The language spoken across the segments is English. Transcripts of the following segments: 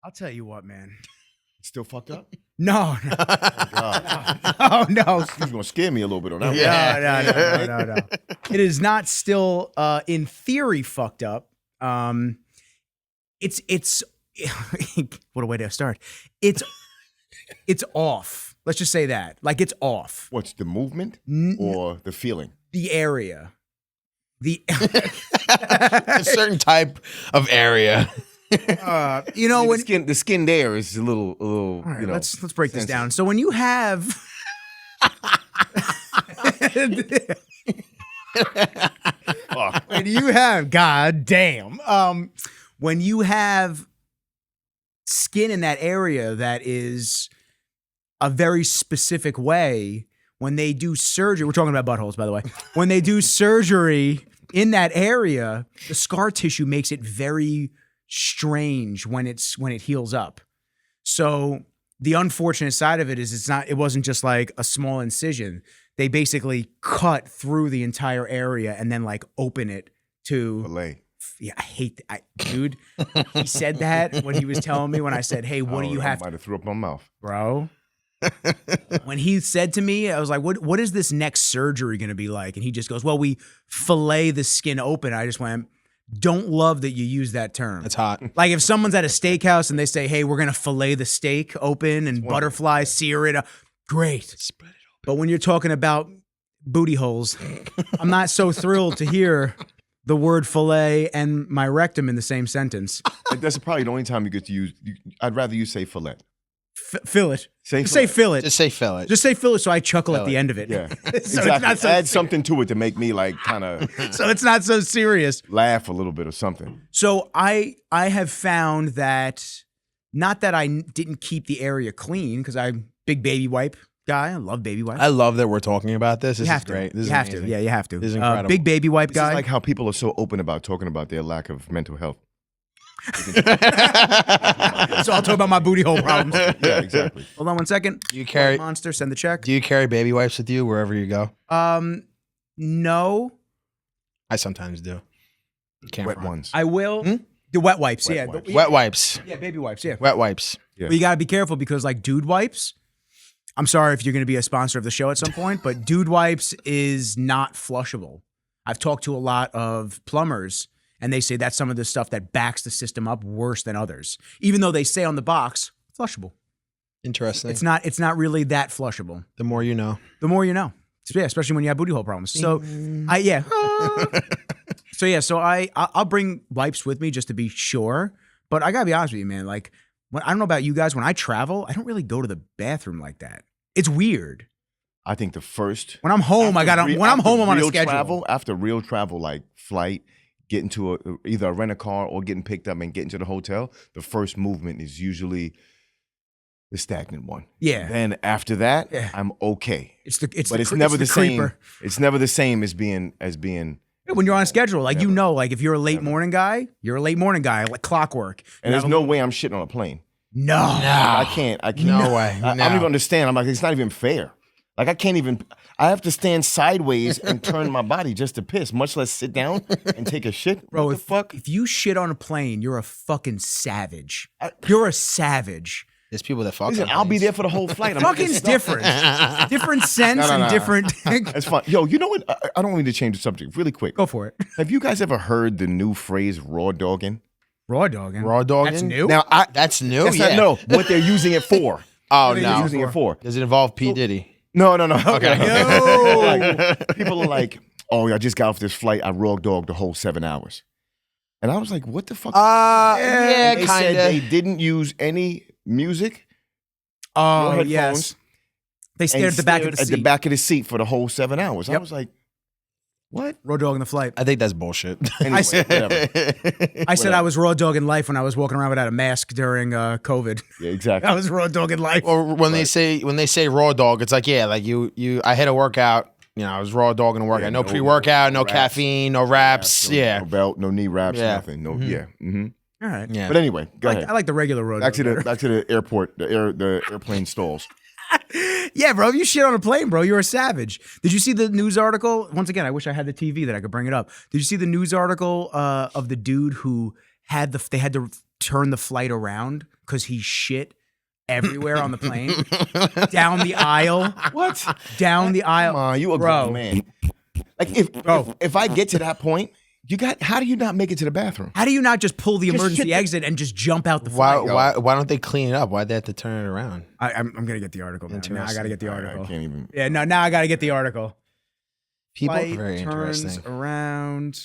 I'll tell you what, man. Still fucked up? No. Oh, No. He's gonna scare me a little bit on that one. No. It is not still, in theory, fucked up. It's what a way to start. It's off. Let's just say that. Like, it's off. What's the movement or the feeling? The area. A certain type of area. You know, when the skin there is a little all right, you know. let's break this down. So when you have when you have when you have skin in that area that is a very specific way, when they do surgery, we're talking about buttholes, by the way. When they do surgery in that area, the scar tissue makes it very strange when it heals up. So the unfortunate side of it is it wasn't just like a small incision. They basically cut through the entire area and then like open it to Fillet. Yeah, I hate that. Dude, he said that when he was telling me, when I said, hey, what do you have? I might have threw up my mouth. Bro. When he said to me, I was like, what is this next surgery going to be like? And he just goes, well, we fillet the skin open. I just went, don't love that you use that term. It's hot. Like if someone's at a steakhouse and they say, hey, we're going to fillet the steak open and butterfly, sear it up. Great. Spread it open. But when you're talking about booty holes, I'm not so thrilled to hear the word fillet and my rectum in the same sentence. That's probably the only time you get to use. I'd rather you say fillet. Fillet. Say Just say fillet. Just say fillet. Just say fillet so I chuckle at Fillet. the end of it. Yeah, So exactly. it's not so Add something to it to make me like kind of so it's not so serious. laugh a little bit or something. So I have found that, not that I didn't keep the area clean, because I'm big baby wipe guy. I love baby wipe. I love that we're talking about this. This You is have to. great. This You is have to. amazing. Yeah, you have to. This is incredible. Big baby wipe This guy. is like how people are so open about talking about their lack of mental health. So I'll talk about my booty hole problems. Yeah, exactly. Hold on one second. Do you carry? Monster, send the check. Do you carry baby wipes with you wherever you go? No. I sometimes do. Can't Wet front. ones. I will. The wet wipes. Wet yeah. wipes. Yeah, Wet wipes. Yeah, baby wipes. Yeah. Wet wipes. Yeah. But you got to be careful, because like dude wipes, I'm sorry if you're going to be a sponsor of the show at some point, but dude wipes is not flushable. I've talked to a lot of plumbers, and they say that's some of the stuff that backs the system up worse than others. Even though they say on the box, flushable. Interesting. It's not really that flushable. The more you know. The more you know. Yeah, especially when you have booty hole problems. So I'll bring wipes with me just to be sure. But I gotta be honest with you, man. Like, I don't know about you guys. When I travel, I don't really go to the bathroom like that. It's weird. I think the first When I'm home, I'm on a schedule. After real travel, like flight, getting to either a rent a car or getting picked up and getting to the hotel, the first movement is usually the stagnant one. Yeah. Then after that, Yeah. I'm okay. It's never the same. creeper. It's never the same as being. When you're on a schedule, like, Never. you know, like if you're a late morning guy, you're a late morning guy, like clockwork. And there's no way I'm shitting on a plane. No. I can't. No way. I don't even understand. I'm like, it's not even fair. Like, I have to stand sideways and turn my body just to piss, much less sit down and take a shit. Bro, What the fuck? if you shit on a plane, you're a fucking savage. You're a savage. There's people that fuck. Listen, on I'll be planes. there for the whole flight. Fucking's different. Different sense No. and different. That's fine. Yo, you know what? I don't mean to change the subject really quick. Go for it. Have you guys ever heard the new phrase raw dogging? Raw dogging. Raw dogging? That's new. Now, That's new. that's Yeah. not what they're using it for. Oh What they're no. using it for. Does it involve P Diddy? No. Okay. Like, people are like, oh, I just got off this flight. I raw dogged the whole 7 hours. And I was like, what the fuck? Yeah, And they kind said they of. didn't use any music. No Oh, headphones, yes. They and stared at the back of the stared seat. at the back of the seat for the whole 7 hours. I Yep. was like, what? Raw dogging the flight. I think that's bullshit. Anyway, said- whatever. I said I was raw dogging life when I was walking around without a mask during COVID. Yeah, exactly. I was raw dogging life. Or when they say raw dog, it's like, yeah, like I hit a workout. You know, I was raw dogging a workout. Yeah, no no- pre-workout, no no wraps. caffeine, no wraps. No- Yeah. No belt, no knee wraps, Yeah. nothing. No, yeah. Mm-hmm. All right. Yeah. But anyway, go ahead. I like the regular raw Back to dog. the airport, the airplane stalls. Yeah, bro. If you shit on a plane, bro, you're a savage. Did you see the news article? Once again, I wish I had the TV that I could bring it up. Did you see the news article of the dude who had they had to turn the flight around because he shit everywhere on the plane, down the aisle. What? Down the aisle. Come on, you a Bro. grown man. Like if I get to that point, how do you not make it to the bathroom? How do you not just pull the Just emergency shit the- exit and just jump out the Why, flight? why don't they clean it up? Why'd they have to turn it around? I'm gonna get the article now. Now I gotta get the I article. can't even. Yeah, no, now I gotta get the article. People Flight very turns interesting. around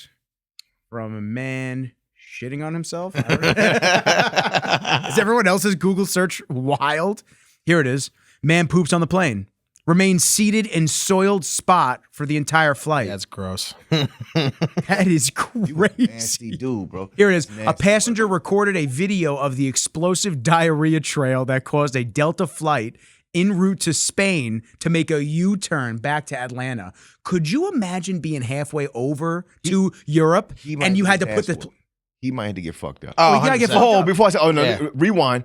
from a man shitting on himself. I don't know. Is everyone else's Google search wild? Here it is. Man poops on the plane. Remains seated in soiled spot for the entire flight. That's gross. That is Nasty crazy. dude, bro. Here it is. A Nasty passenger recorded a video of the explosive diarrhea trail that caused a Delta flight en route to Spain to make a U-turn back to Atlanta. Could you imagine being halfway over to Europe He might and you get had to his put ass the... whooped. He might have to get fucked up. Oh, you gotta get 100%. fucked Oh, up. before I say, no, Yeah. rewind.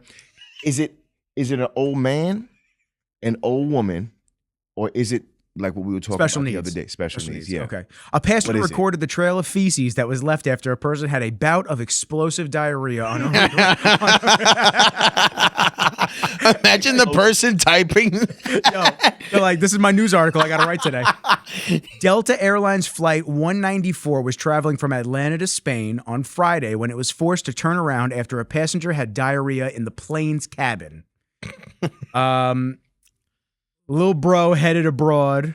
Is it an old man, an old woman, or is it like what we were talking Special about needs. the other day? Special needs, yeah. Okay. A passenger What is it? recorded the trail of feces that was left after a person had a bout of explosive diarrhea on Imagine the person typing. Yo, they're like, this is my news article I got to write today. Delta Airlines Flight 194 was traveling from Atlanta to Spain on Friday when it was forced to turn around after a passenger had diarrhea in the plane's cabin. Little bro headed abroad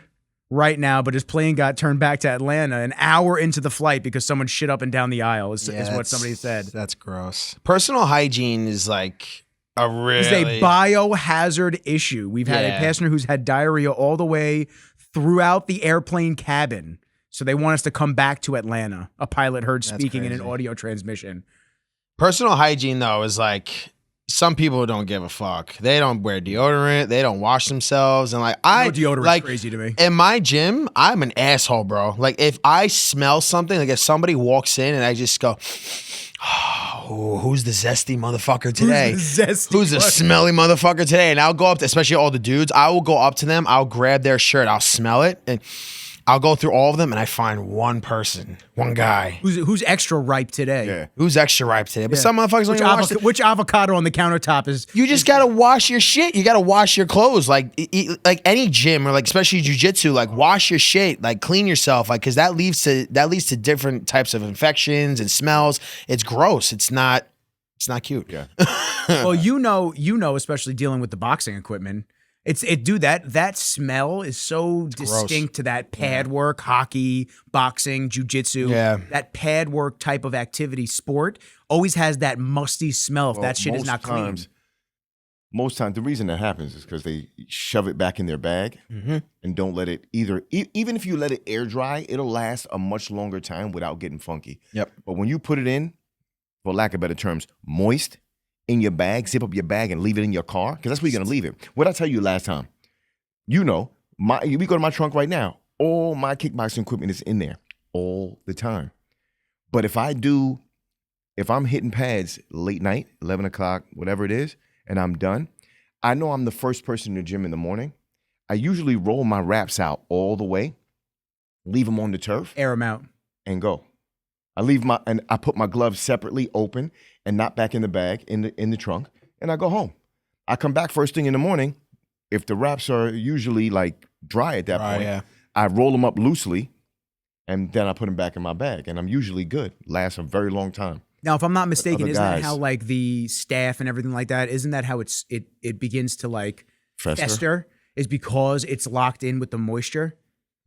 right now, but his plane got turned back to Atlanta an hour into the flight because someone shit up and down the aisle, is what somebody said. That's gross. Personal hygiene is like a really... It's a biohazard issue. We've had a Yeah. passenger who's had diarrhea all the way throughout the airplane cabin. So they want us to come back to Atlanta. A pilot heard speaking in an crazy. audio transmission. Personal hygiene, though, is like... Some people don't give a fuck. They don't wear deodorant. They don't wash themselves. And like No deodorant's like crazy to me. in my gym, I'm an asshole, bro. Like if I smell something, like if somebody walks in and I just go, oh, who's the zesty motherfucker today? Who's the zesty Who's the one? smelly motherfucker today? And I'll go up to, especially all the dudes, I will go up to them. I'll grab their shirt. I'll smell it. And I'll go through all of them and I find one person, one guy Who's extra ripe today? Yeah. who's extra ripe today. But some motherfuckers don't Which, even wash which avocado on the countertop is... You just gotta wash your shit. You gotta wash your clothes. Like like any gym or like especially jujitsu, like wash your shit, like clean yourself, like because that leads to different types of infections and smells. It's gross. It's not cute. Yeah. Well, you know, especially dealing with the boxing equipment. Dude, that smell is so distinct to that pad work, hockey, boxing, jujitsu. Yeah. That pad work type of activity, sport, always has that musty smell if Well, that shit is most not clean. Most times, the reason that happens is because they shove it back in their bag and don't let it even if you let it air dry, it'll last a much longer time without getting funky. Yep. But when you put it in, for lack of better terms, moist, in your bag, zip up your bag and leave it in your car, because that's where you're going to leave it. What did I tell you last time? You know, we go to my trunk right now. All my kickboxing equipment is in there all the time. But if I'm hitting pads late night, 11 o'clock, whatever it is, and I'm done, I know I'm the first person in the gym in the morning. I usually roll my wraps out all the way, leave them on the turf, Air them out. and go. I put my gloves separately open and not back in the bag in the trunk, and I go home. I come back first thing in the morning. If the wraps are usually like dry at that point, yeah. I roll them up loosely, and then I put them back in my bag, and I'm usually good. Lasts a very long time. Now, if I'm not mistaken, other isn't that guys- how like the staff and everything like that? Isn't that how it begins to like fester? Is because it's locked in with the moisture.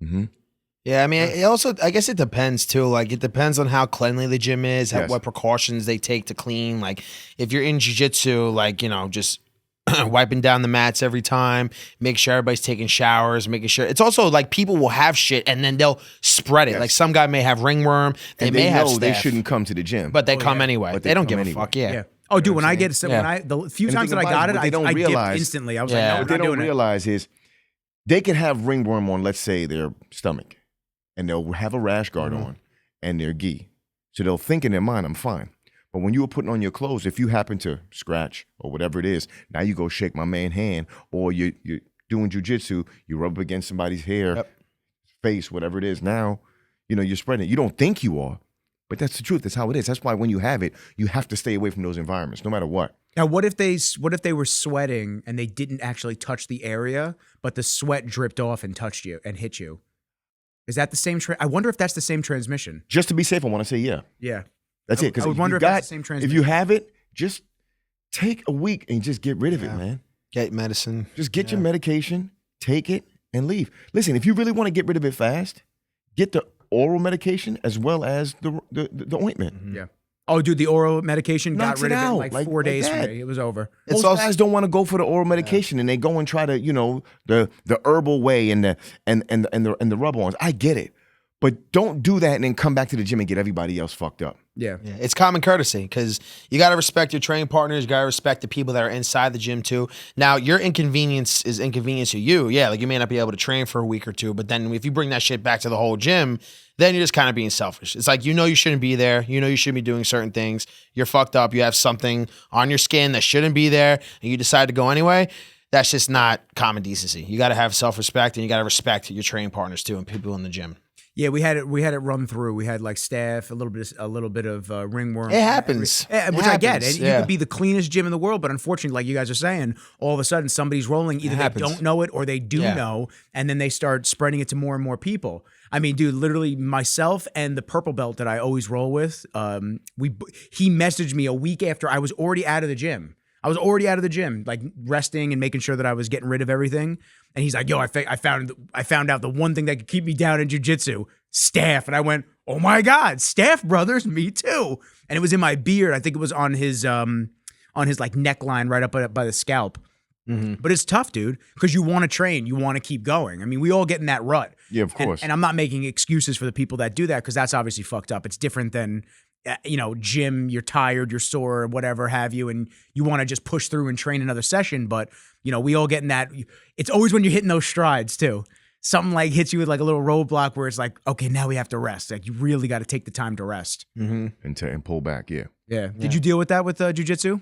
Mm-hmm. Yeah, I mean, I guess it depends too. Like, it depends on how cleanly the gym is, Yes. what precautions they take to clean. Like, if you're in jiu-jitsu, like, just wiping down the mats every time, make sure everybody's taking showers, making sure. It's also like people will have shit and then they'll spread it. Yes. Like, some guy may have ringworm, they And may have know they staph, shouldn't come to the gym, but they come anyway. But they they don't come give a anyway. fuck. Yeah. Yeah. Oh, dude, when I get Yeah. the few And the times thing that I about got it, it, what they don't I dipped realize- instantly. I was Yeah. like, no, What I'm they not don't doing it. realize is they can have ringworm on, let's say, their stomach, and they'll have a rash guard on and their gi. So they'll think in their mind, I'm fine. But when you were putting on your clothes, if you happen to scratch or whatever it is, now you go shake my man's hand, or you're doing jujitsu, you rub up against somebody's hair, face, whatever it is. Now, you're spreading it. You don't think you are, But that's the truth. That's how it is. That's why when you have it, you have to stay away from those environments, no matter what. Now, what if they were sweating and they didn't actually touch the area, but the sweat dripped off and touched you and hit you? Is that the same? I wonder if that's the same transmission. Just to be safe, I want to say yeah. Yeah, That's it. I would wonder if that's the same transmission. If you have it, just take a week and just get rid of it, man. Get medicine. Just get your medication, take it, and leave. Listen, if you really want to get rid of it fast, get the oral medication as well as the ointment. Mm-hmm. Yeah. Oh, dude, the oral medication Knocks got rid it of it in out, like 4 days for that. me. It was over. Most guys don't want to go for the oral medication, and they go and try to, the herbal way and the rub-ons. I get it, but don't do that and then come back to the gym and get everybody else fucked up. Yeah. It's common courtesy because you got to respect your training partners. You got to respect the people that are inside the gym too. Now, your inconvenience is inconvenience to you. Yeah, like you may not be able to train for a week or two, but then if you bring that shit back to the whole gym, then you're just kind of being selfish. It's like, you shouldn't be there. You shouldn't be doing certain things. You're fucked up. You have something on your skin that shouldn't be there, and you decide to go anyway. That's just not common decency. You got to have self-respect, and you got to respect your training partners too and people in the gym. Yeah, we had it run through. We had like staff, a little bit of ringworm. It happens. Which I get. And you could be the cleanest gym in the world, but unfortunately, like you guys are saying, all of a sudden somebody's rolling. Either they don't know it or they do know, and then they start spreading it to more and more people. I mean, dude, literally myself and the purple belt that I always roll with, he messaged me a week after I was already out of the gym. I was already out of the gym, like resting and making sure that I was getting rid of everything. And he's like, yo, I found out the one thing that could keep me down in jiu-jitsu, staff. And I went, oh my God, staff brothers, me too. And it was in my beard. I think it was on his like neckline right up by the scalp. Mm-hmm. But it's tough, dude, because you want to train, you want to keep going. I mean, we all get in that rut. Yeah, of course. And I'm not making excuses for the people that do that because that's obviously fucked up. It's different than, gym, you're tired, you're sore, whatever have you, and you want to just push through and train another session. But, we all get in that. It's always when you're hitting those strides too. Something like hits you with like a little roadblock where it's like, okay, now we have to rest. Like you really got to take the time to rest. Mm-hmm. And pull back, yeah. Did you deal with that with jiu-jitsu?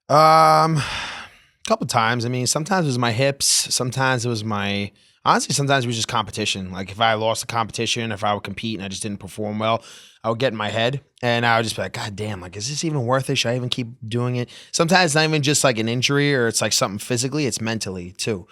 Couple times. I mean, sometimes it was my hips. Sometimes it was sometimes it was just competition. Like if I lost a competition, if I would compete and I just didn't perform well, I would get in my head and I would just be like, God damn, like, is this even worth it? Should I even keep doing it? Sometimes it's not even just like an injury or it's like something physically, it's mentally too.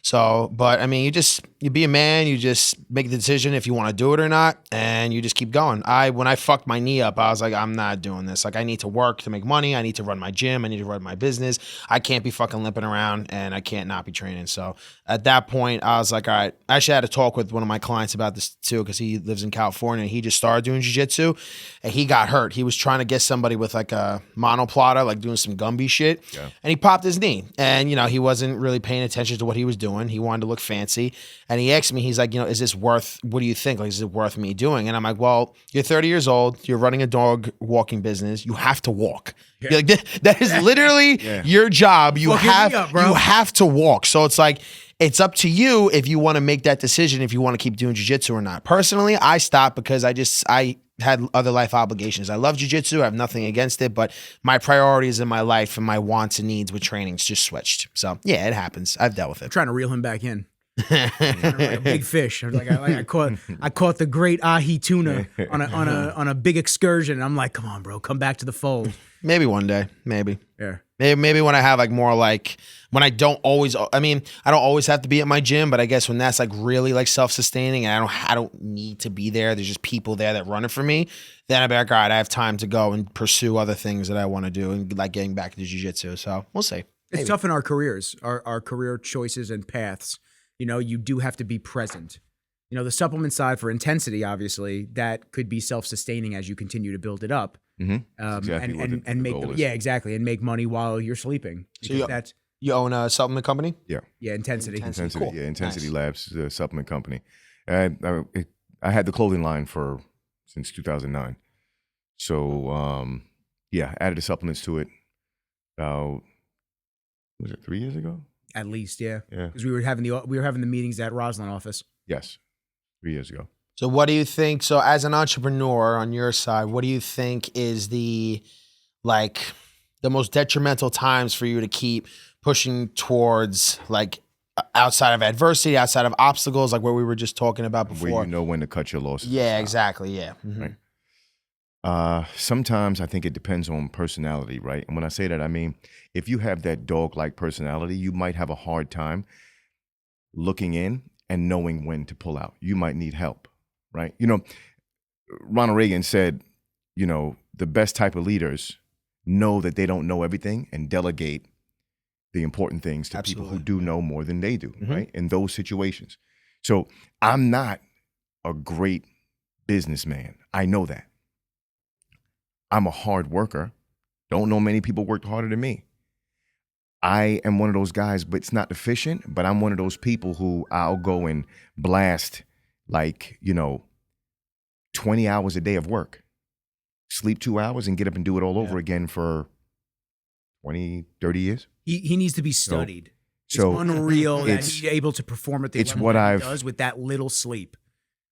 So, but I mean, you be a man, you just make the decision if you want to do it or not, and you just keep going. When I fucked my knee up, I was like, I'm not doing this. Like, I need to work to make money. I need to run my gym. I need to run my business. I can't be fucking limping around, and I can't not be training. So at that point, I was like, all right. I actually had a talk with one of my clients about this too, because he lives in California, and he just started doing jiu-jitsu, and he got hurt. He was trying to get somebody with like a monoplotter, like doing some Gumby shit, and he popped his knee, and he wasn't really paying attention to what he was doing. He wanted to look fancy. And he asked me, he's like, is this worth, what do you think? Like, is it worth me doing? And I'm like, well, you're 30 years old. You're running a dog walking business. You have to walk. Yeah. You're like, that is literally your job. You have to walk. So it's like, it's up to you if you want to make that decision, if you want to keep doing jiu-jitsu or not. Personally, I stopped because I had other life obligations. I love jiu-jitsu. I have nothing against it, but my priorities in my life and my wants and needs with training's just switched. So yeah, it happens. I've dealt with it. I'm trying to reel him back in. A big fish. I caught the great ahi tuna on a big excursion. I'm like, come on, bro, come back to the fold. Maybe one day. Maybe. Yeah. Maybe when I have like more like when I don't always have to be at my gym, but I guess when that's like really like self-sustaining and I don't need to be there, there's just people there that run it for me, then I'll be like, all right, I have time to go and pursue other things that I want to do and like getting back into jiu-jitsu. So we'll see. It's tough in our careers, our career choices and paths. You do have to be present. The supplement side for intensity, obviously, that could be self-sustaining as you continue to build it up. Mm-hmm. And make exactly, and make money while you're sleeping. So you own a supplement company? Yeah, Intensity. Cool. Yeah, Intensity Nice. Labs, the supplement company. I had the clothing line since 2009. So added the supplements to it. Was it 3 years ago? At least, yeah. Yeah. Because we were having the meetings at Roslyn office. Yes, 3 years ago. So what do you think? So as an entrepreneur on your side, what do you think is the most detrimental times for you to keep pushing towards like outside of adversity, outside of obstacles, like what we were just talking about before? Where you know when to cut your losses. Yeah, exactly. Yeah. Mm-hmm. Right. Sometimes I think it depends on personality, right? And when I say that, I mean, if you have that dog-like personality, you might have a hard time looking in and knowing when to pull out. You might need help, right? You know, Ronald Reagan said, you know, the best type of leaders know that they don't know everything and delegate the important things to people who do know more than they do, right? In those situations. So I'm not a great businessman. I know that. I'm a hard worker. Don't know many people worked harder than me. I am one of those guys, but it's not efficient, but I'm one of those people who I'll go and blast like, you know, 20 hours a day of work, sleep 2 hours and get up and do it all over again for 20, 30 years. He needs to be studied. So it's unreal that he's able to perform at the level that he does with that little sleep.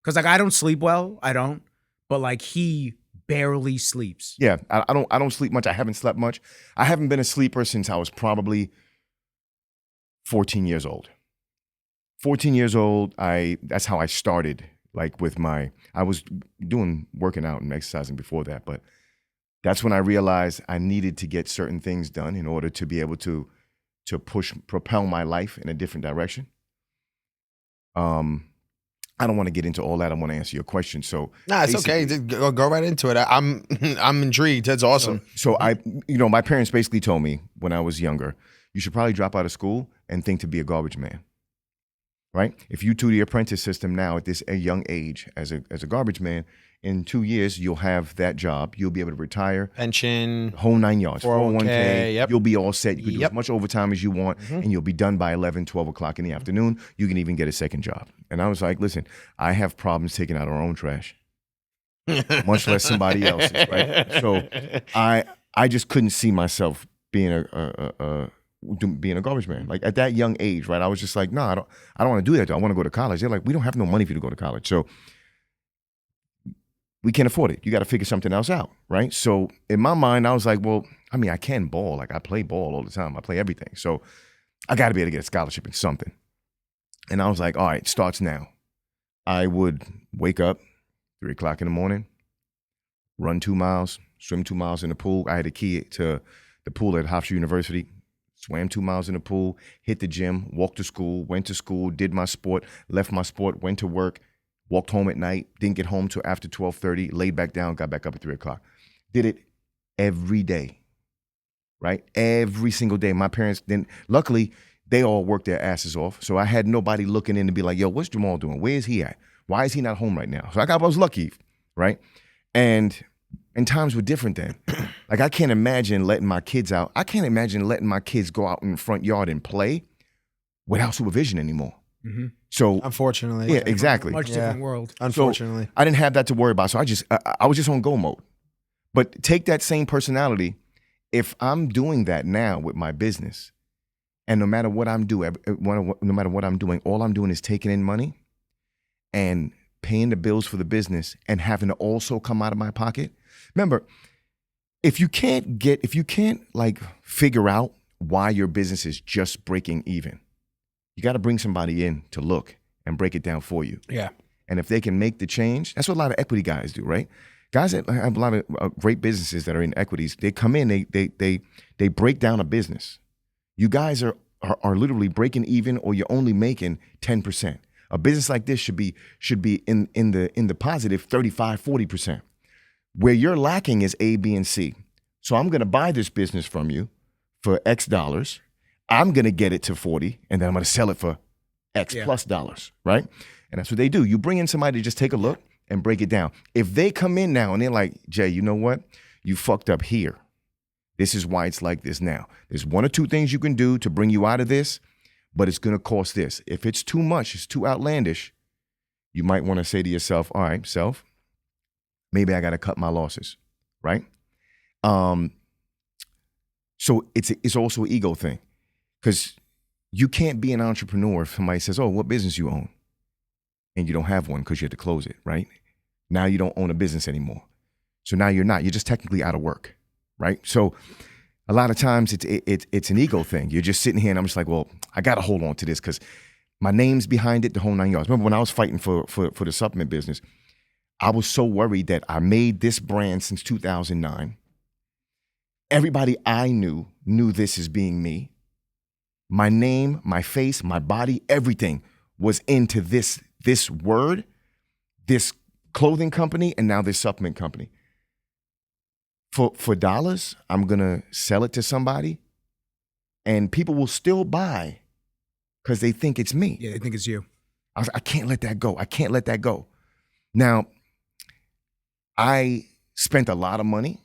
Because like I don't sleep well, but like he barely sleeps. Yeah, I don't sleep much. I haven't slept much. I haven't been a sleeper since I was probably 14 years old. 14 years old, that's how I started. Like I was working out and exercising before that, but that's when I realized I needed to get certain things done in order to be able to propel my life in a different direction. I don't want to get into all that. I want to answer your question. So nah, it's okay. Just go right into it. I'm intrigued. That's awesome. So my parents basically told me when I was younger, you should probably drop out of school and think to be a garbage man. Right? If you do the apprentice system now at this young age as a garbage man, in 2 years you'll have that job. You'll be able to retire, pension, whole 9 yards, 401k. Yep. You'll be all set. You can do as much overtime as you want, and you'll be done by 11, 12 o'clock in the afternoon. You can even get a second job. And I was like, listen, I have problems taking out our own trash, much less somebody else's. Right? So I just couldn't see myself being a garbage man. Like at that young age, right? I was just like, no, I don't want to do that. I want to go to college. They're like, we don't have no money for you to go to college. So we can't afford it. You got to figure something else out, right? So in my mind, I was like, well, I mean, I can ball. Like I play ball all the time. I play everything. So I got to be able to get a scholarship in something. And I was like, all right, starts now. I would wake up 3 o'clock in the morning, run 2 miles, swim 2 miles in the pool. I had a key to the pool at Hofstra University. Swam 2 miles in the pool, hit the gym, walked to school, went to school, did my sport, left my sport, went to work, walked home at night, didn't get home till after 12:30, laid back down, got back up at 3 o'clock. Did it every day, right? Every single day. My parents didn't, luckily, they all worked their asses off. So I had nobody looking in to be like, yo, what's Jamal doing? Where is he at? Why is he not home right now? So I was lucky, right? And times were different then. Like I can't imagine letting my kids out. I can't imagine letting my kids go out in the front yard and play without supervision anymore. Mm-hmm. So unfortunately, yeah, exactly. Much different world. Unfortunately, so I didn't have that to worry about. So I was just on go mode. But take that same personality. If I'm doing that now with my business, and no matter what I'm doing, all I'm doing is taking in money and paying the bills for the business and having to also come out of my pocket. Remember, if you can't like figure out why your business is just breaking even, you got to bring somebody in to look and break it down for you. Yeah. And if they can make the change, that's what a lot of equity guys do, right? Guys that have a lot of great businesses that are in equities, they come in, they break down a business. You guys are literally breaking even, or you're only making 10%. A business like this should be in the positive 35, 40%. Where you're lacking is A, B, and C. So I'm going to buy this business from you for X dollars. I'm going to get it to 40, and then I'm going to sell it for X plus dollars, right? And that's what they do. You bring in somebody to just take a look and break it down. If they come in now and they're like, Jay, you know what? You fucked up here. This is why it's like this now. There's 1 or 2 things you can do to bring you out of this, but it's going to cost this. If it's too much, it's too outlandish, you might want to say to yourself, all right, self, maybe I got to cut my losses, right? So it's also an ego thing, because you can't be an entrepreneur if somebody says, oh, what business you own? And you don't have one because you had to close it, right? Now you don't own a business anymore. So now you're just technically out of work, right? So a lot of times it's an ego thing. You're just sitting here and I'm just like, well, I got to hold on to this because my name's behind it, the whole 9 yards. Remember when I was fighting for the supplement business, I was so worried that I made this brand since 2009. Everybody I knew this as being me. My name, my face, my body, everything was into this word, this clothing company, and now this supplement company. For dollars, I'm gonna sell it to somebody, and people will still buy because they think it's me. Yeah, they think it's you. I can't let that go. I can't let that go. Now, I spent a lot of money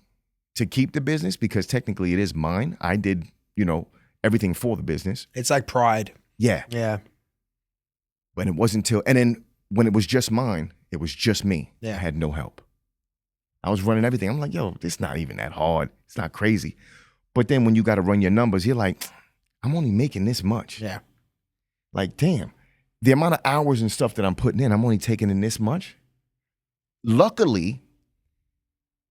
to keep the business because technically it is mine. I did, everything for the business. It's like pride. Yeah. Yeah. But it wasn't and then when it was just mine, it was just me. Yeah. I had no help. I was running everything. I'm like, yo, it's not even that hard. It's not crazy. But then when you got to run your numbers, you're like, I'm only making this much. Yeah. Like, damn, the amount of hours and stuff that I'm putting in, I'm only taking in this much. Luckily,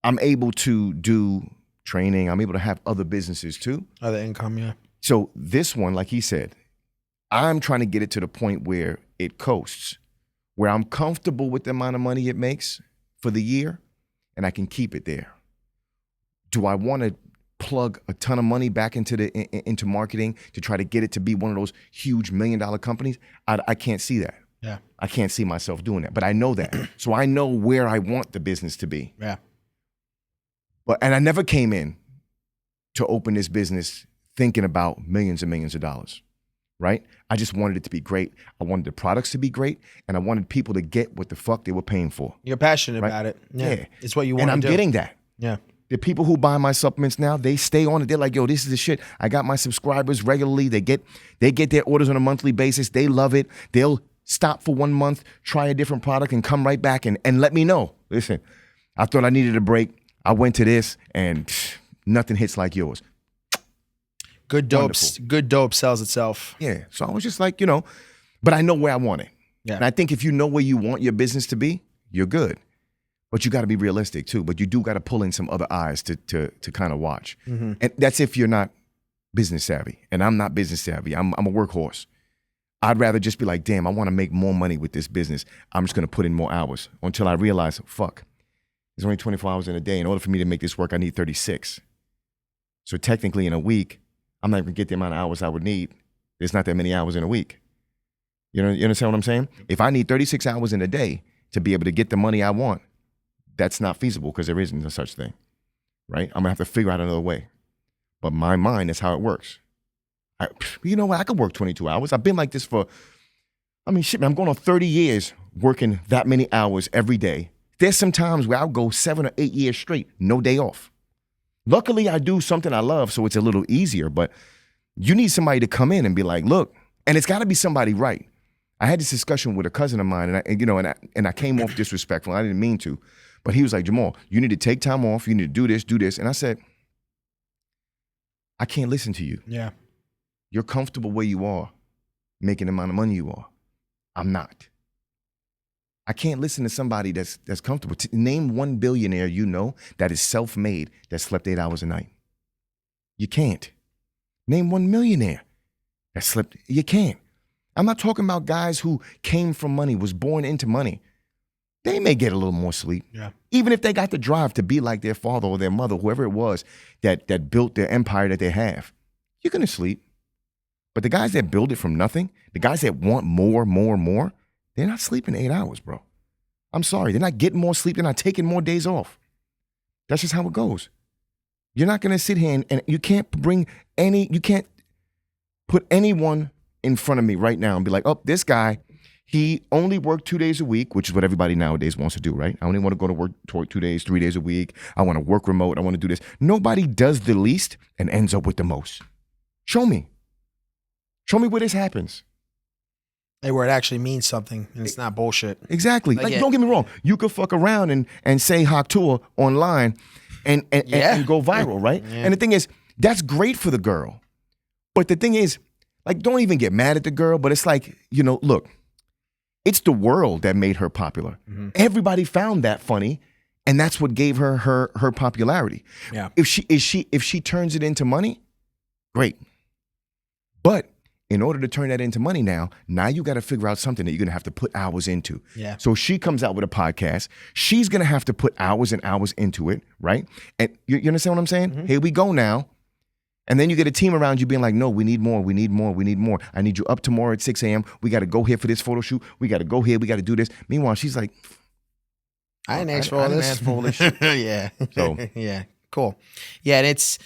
I'm able to do training. I'm able to have other businesses too. Other income, yeah. So this one, like he said, I'm trying to get it to the point where it coasts, where I'm comfortable with the amount of money it makes for the year, and I can keep it there. Do I want to plug a ton of money back into marketing to try to get it to be one of those huge $1 million companies? I can't see that. Yeah. I can't see myself doing that, but I know that. So I know where I want the business to be. Yeah. And I never came in to open this business thinking about millions and millions of dollars, right? I just wanted it to be great. I wanted the products to be great, and I wanted people to get what the fuck they were paying for. You're passionate Right? about it. Yeah. It's what you want And to I'm do. getting that. Yeah. The people who buy my supplements now, they stay on it. They're like, yo, this is the shit. I got my subscribers regularly. They get their orders on a monthly basis. They love it. They'll stop for 1 month, try a different product, and come right back and let me know. Listen, I thought I needed a break. I went to this, and nothing hits like yours. Good dope sells itself. Yeah. So I was just like, but I know where I want it. Yeah. And I think if you know where you want your business to be, you're good. But you got to be realistic too. But you do got to pull in some other eyes to kind of watch. Mm-hmm. And that's if you're not business savvy. And I'm not business savvy. I'm a workhorse. I'd rather just be like, damn, I want to make more money with this business. I'm just going to put in more hours until I realize, fuck, there's only 24 hours in a day. In order for me to make this work, I need 36. So technically in a week, I'm not going to get the amount of hours I would need. There's not that many hours in a week. You understand what I'm saying? If I need 36 hours in a day to be able to get the money I want, that's not feasible because there isn't a such thing, right? I'm going to have to figure out another way. But my mind is how it works. You know what? I could work 22 hours. I've been like this shit, man, I'm going on 30 years working that many hours every day. There's some times where I'll go 7 or 8 years straight, no day off. Luckily, I do something I love, so it's a little easier, but you need somebody to come in and be like, look, and it's got to be somebody right. I had this discussion with a cousin of mine, and I came off disrespectful. I didn't mean to, but he was like, Jamal, you need to take time off. You need to do this. And I said, I can't listen to you. Yeah. You're comfortable where you are, making the amount of money you are. I'm not. I can't listen to somebody that's comfortable. Name one billionaire that is self-made that slept 8 hours a night. You can't. Name one millionaire that slept. You can't. I'm not talking about guys who came from money, was born into money. They may get a little more sleep. Yeah. Even if they got the drive to be like their father or their mother, whoever it was that built their empire that they have, you're going to sleep. But the guys that build it from nothing, the guys that want more, they're not sleeping 8 hours, bro. I'm sorry. They're not getting more sleep. They're not taking more days off. That's just how it goes. You're not going to sit here and you can't put anyone in front of me right now and be like, oh, this guy, he only worked 2 days a week, which is what everybody nowadays wants to do, right? I only want to go to work 2 days, 3 days a week. I want to work remote. I want to do this. Nobody does the least and ends up with the most. Show me. Show me where this happens. Hey, where it actually means something and it's not bullshit. Exactly. Like don't get me wrong. You could fuck around and say Haktua online and go viral, right? Yeah. And the thing is, that's great for the girl. But the thing is, like, don't even get mad at the girl, but it's like, look, it's the world that made her popular. Mm-hmm. Everybody found that funny, and that's what gave her popularity. Yeah. If she turns it into money, great. But In order to turn that into money now you got to figure out something that you're going to have to put hours into. Yeah. So she comes out with a podcast. She's going to have to put hours and hours into it, right? And you understand what I'm saying? Mm-hmm. Here we go now. And then you get a team around you being like, no, we need more, we need more, we need more. I need you up tomorrow at 6 a.m. We got to go here for this photo shoot. We got to go here. We got to do this. Meanwhile, she's like, I didn't ask for all this. I didn't ask for all this shit. Yeah. So. Yeah. Cool. Yeah, and it's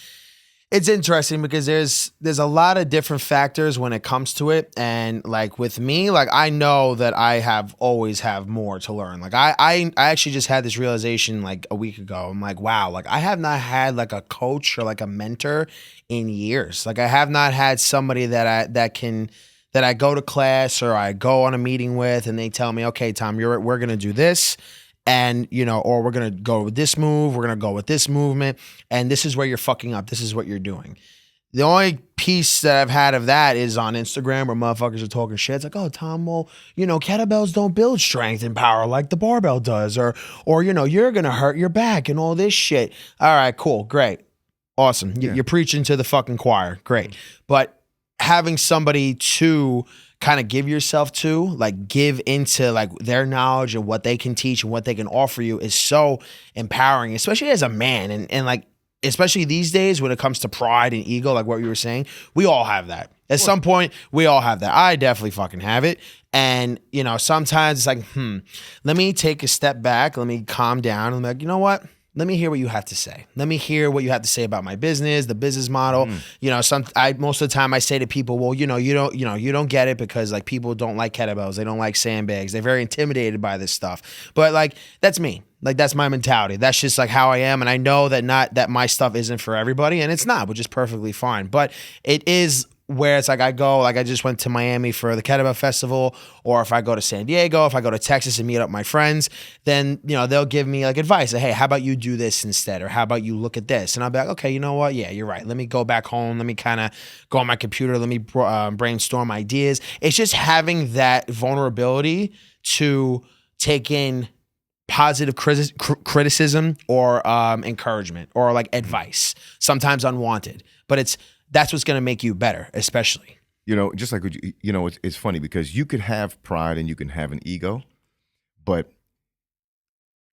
interesting because there's a lot of different factors when it comes to it. And like with me, like I know that I always have more to learn. Like I actually just had this realization like a week ago. I'm like, wow, like I have not had like a coach or like a mentor in years. Like I have not had somebody that I go to class or I go on a meeting with and they tell me, okay, Tom, we're gonna do this. And, or we're going to go with this move. We're going to go with this movement. And this is where you're fucking up. This is what you're doing. The only piece that I've had of that is on Instagram where motherfuckers are talking shit. It's like, oh, Tom, well, kettlebells don't build strength and power like the barbell does. Or you're going to hurt your back and all this shit. All right, cool. Great. Awesome. You're preaching to the fucking choir. Great. But having somebody to kind of give yourself to, like give into like their knowledge and what they can teach and what they can offer you is so empowering, especially as a man. And like, especially these days when it comes to pride and ego, like what you were saying, we all have that. At some point, we all have that. I definitely fucking have it. And, sometimes it's like, let me take a step back. Let me calm down. I'm like, you know what? Let me hear what you have to say. Let me hear what you have to say about my business, the business model. Most of the time I say to people, well, you don't get it because like people don't like kettlebells. They don't like sandbags. They're very intimidated by this stuff. But like, that's me. Like, that's my mentality. That's just like how I am. And I know that my stuff isn't for everybody, and it's not, which is perfectly fine. But it is where it's like I just went to Miami for the Kettlebell Festival, or if I go to San Diego, if I go to Texas and meet up my friends, then, they'll give me like advice. Like, hey, how about you do this instead? Or how about you look at this? And I'll be like, okay, you know what? Yeah, you're right. Let me go back home. Let me kind of go on my computer. Let me brainstorm ideas. It's just having that vulnerability to take in positive criticism or encouragement or like advice, sometimes unwanted, but that's what's going to make you better, especially. Just like, it's funny because you could have pride and you can have an ego, but,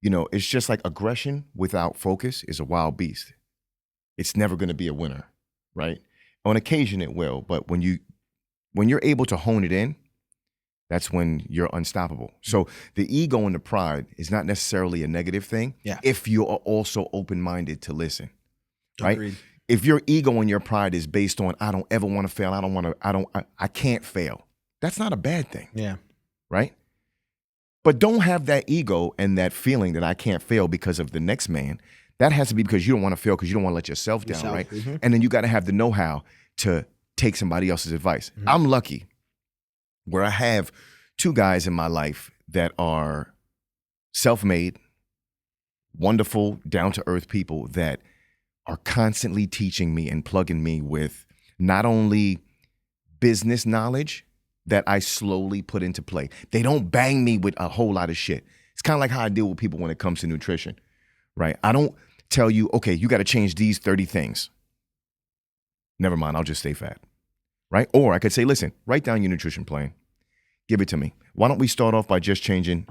it's just like aggression without focus is a wild beast. It's never going to be a winner, right? On occasion it will, but when you're able to hone it in, that's when you're unstoppable. So the ego and the pride is not necessarily a negative thing if you are also open-minded to listen, right? Agreed. If your ego and your pride is based on, I don't ever want to fail, I can't fail, that's not a bad thing. Yeah. Right? But don't have that ego and that feeling that I can't fail because of the next man. That has to be because you don't want to fail because you don't want to let yourself down, right? Mm-hmm. And then you got to have the know-how to take somebody else's advice. Mm-hmm. I'm lucky where I have two guys in my life that are self-made, wonderful, down-to-earth people that are constantly teaching me and plugging me with not only business knowledge that I slowly put into play. They don't bang me with a whole lot of shit. It's kind of like how I deal with people when it comes to nutrition, right? I don't tell you, okay, you got to change these 30 things. Never mind, I'll just stay fat, right? Or I could say, listen, write down your nutrition plan. Give it to me. Why don't we start off by just changing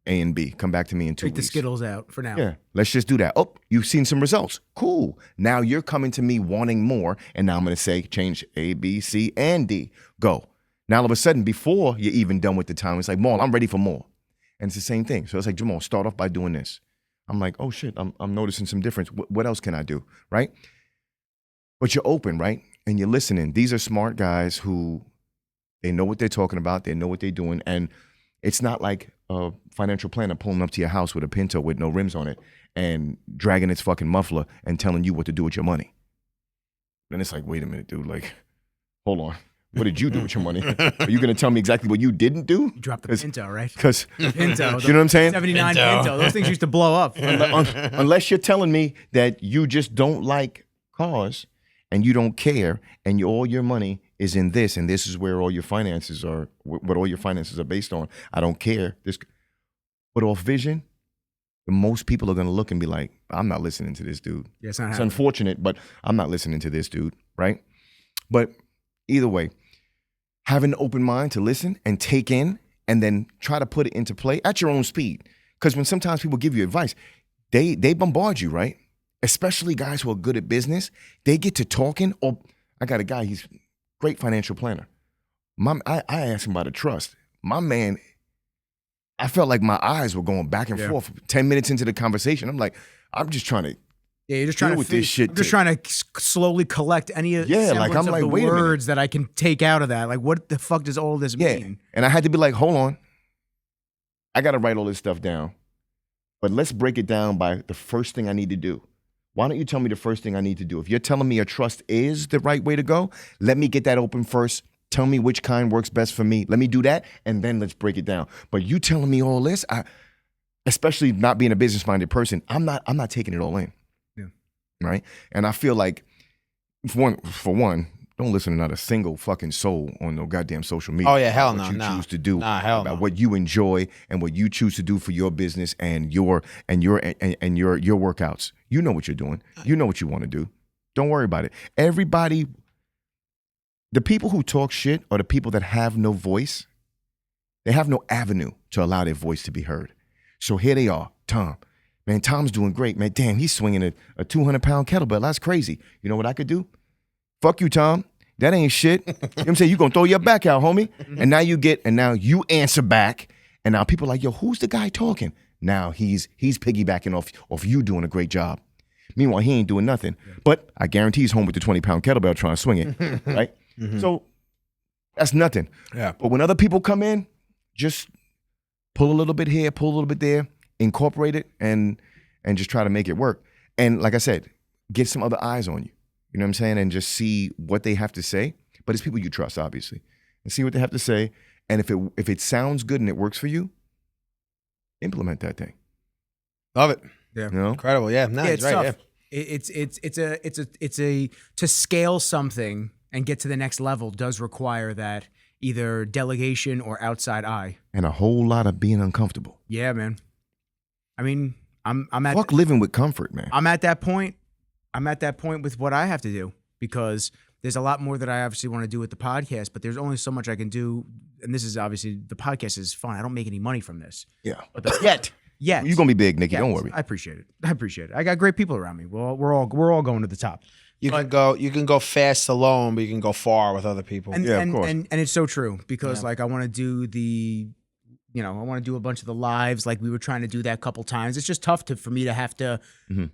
A and B? Come back to me in 2 weeks. Take the Skittles out for now. Yeah, let's just do that. Oh, you've seen some results. Cool. Now you're coming to me wanting more, and now I'm going to say change A, B, C, and D. Go. Now all of a sudden, before you're even done with the time, it's like, Maul, I'm ready for more. And it's the same thing. So it's like, Jamal, start off by doing this. I'm like, oh shit, I'm noticing some difference. What else can I do, right? But you're open, right? And you're listening. These are smart guys who, they know what they're talking about. They know what they're doing. And it's not like a financial planner pulling up to your house with a Pinto with no rims on it and dragging its fucking muffler and telling you what to do with your money. Then it's like, wait a minute, dude. Like, hold on. What did you do with your money? Are you going to tell me exactly what you didn't do? You dropped the Pinto, right? Because, Pinto. You know what I'm saying? 79 Pinto. Those things used to blow up. Unless you're telling me that you just don't like cars and you don't care and all your money is in this and this is where all your finances are, what all your finances are based on. I don't care. But off vision, most people are going to look and be like, I'm not listening to this dude. Yeah, it's not It's happening. unfortunate, but I'm not listening to this dude, right? But either way, have an open mind to listen and take in and then try to put it into play at your own speed. Because when sometimes people give you advice, they bombard you, right? Especially guys who are good at business. They get to talking. Or I got a guy, he's a great financial planner. I asked him about a trust. My man, I felt like my eyes were going back and forth 10 minutes into the conversation. I'm like, I'm just trying to you're just trying to with this shit. I'm just trying to slowly collect any semblance of the wait a minute. words that I can take out of that. Like, what the fuck does all this mean? And I had to be like, hold on. I got to write all this stuff down. But let's break it down by the first thing I need to do. Why don't you tell me the first thing I need to do? If you're telling me a trust is the right way to go, let me get that open first. Tell me which kind works best for me. Let me do that, and then let's break it down. But you telling me all this, especially not being a business-minded person, I'm not taking it all in. Yeah. Right? And I feel like, for one, don't listen to not a single fucking soul on no goddamn social media. Oh yeah, hell no, what you no. choose to do, hell no. what you enjoy and what you choose to do for your business and your workouts. You know what you're doing. You know what you want to do. Don't worry about it. Everybody, the people who talk shit are the people that have no voice. They have no avenue to allow their voice to be heard. So here they are, Tom. Man, Tom's doing great, man. Damn, he's swinging a 200-pound kettlebell. That's crazy. You know what I could do? Fuck you, Tom. That ain't shit. You know what I'm saying? You gonna throw your back out, homie. And now you answer back. And now people are like, yo, who's the guy talking? Now he's piggybacking off you doing a great job. Meanwhile, he ain't doing nothing. But I guarantee he's home with the 20-pound kettlebell trying to swing it, right? So that's nothing. Yeah. But when other people come in, just pull a little bit here, pull a little bit there, incorporate it, and just try to make it work. And like I said, get some other eyes on you. You know what I'm saying? And just see what they have to say. But it's people you trust, obviously. And see what they have to say. And if it sounds good and it works for you, implement that thing. Love it. Yeah. You know? Incredible. Yeah. No, It's right. tough. Yeah. It's to scale something and get to the next level does require that either delegation or outside eye. And a whole lot of being uncomfortable. Yeah, man. I mean, I'm at Fuck living with comfort, man. I'm at that point. I'm at that point with what I have to do because there's a lot more that I obviously want to do with the podcast, but there's only so much I can do. And this is obviously, the podcast is fun. I don't make any money from this. Yeah. But Yet. Yes. You're going to be big, Nikki. Yes. Don't worry. I appreciate it. I got great people around me. We're all going to the top. You can go fast alone, but you can go far with other people. And, Yeah, of and, course. and it's so true because like I want to do I want to do a bunch of the lives like we were trying to do that a couple times. It's just tough for me to have to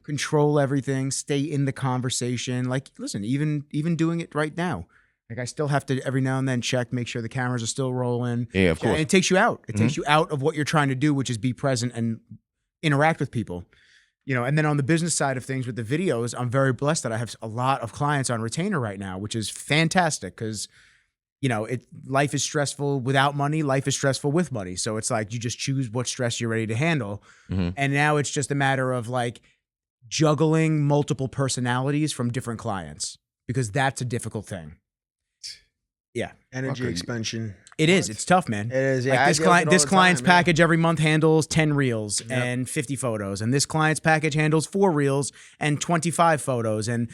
control everything, stay in the conversation. Like, listen, even doing it right now, like I still have to every now and then check, make sure the cameras are still rolling. Yeah, of course. And it takes you out. It takes you out of what you're trying to do, which is be present and interact with people. And then on the business side of things with the videos, I'm very blessed that I have a lot of clients on retainer right now, which is fantastic because life is stressful without money. Life is stressful with money. So it's like you just choose what stress you're ready to handle. And now it's just a matter of like juggling multiple personalities from different clients because that's a difficult thing. Yeah. Energy expansion. It is. It's tough, man. It is. Yeah. Like this client's package every month handles 10 reels and 50 photos. And this client's package handles 4 reels and 25 photos. And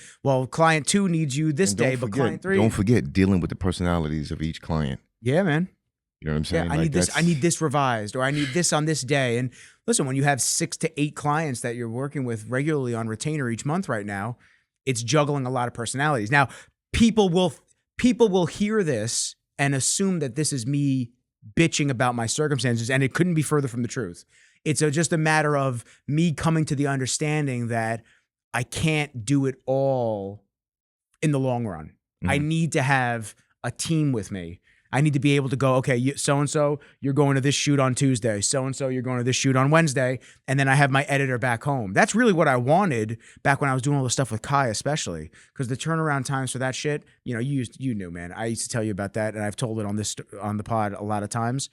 client 2 needs you this day, but client 3. Don't forget dealing with the personalities of each client. Yeah, man. You know what I'm saying? Yeah, I need this revised, or I need this on this day. And listen, when you have 6 to 8 clients that you're working with regularly on retainer each month right now, it's juggling a lot of personalities. Now, people will hear this and assume that this is me bitching about my circumstances, and it couldn't be further from the truth. It's just a matter of me coming to the understanding that I can't do it all in the long run. I need to have a team with me. I need to be able to go, okay, so-and-so, you're going to this shoot on Tuesday. So-and-so, you're going to this shoot on Wednesday. And then I have my editor back home. That's really what I wanted back when I was doing all the stuff with Kai, especially. Because the turnaround times for that shit, you knew, man. I used to tell you about that, and I've told it on the pod a lot of times.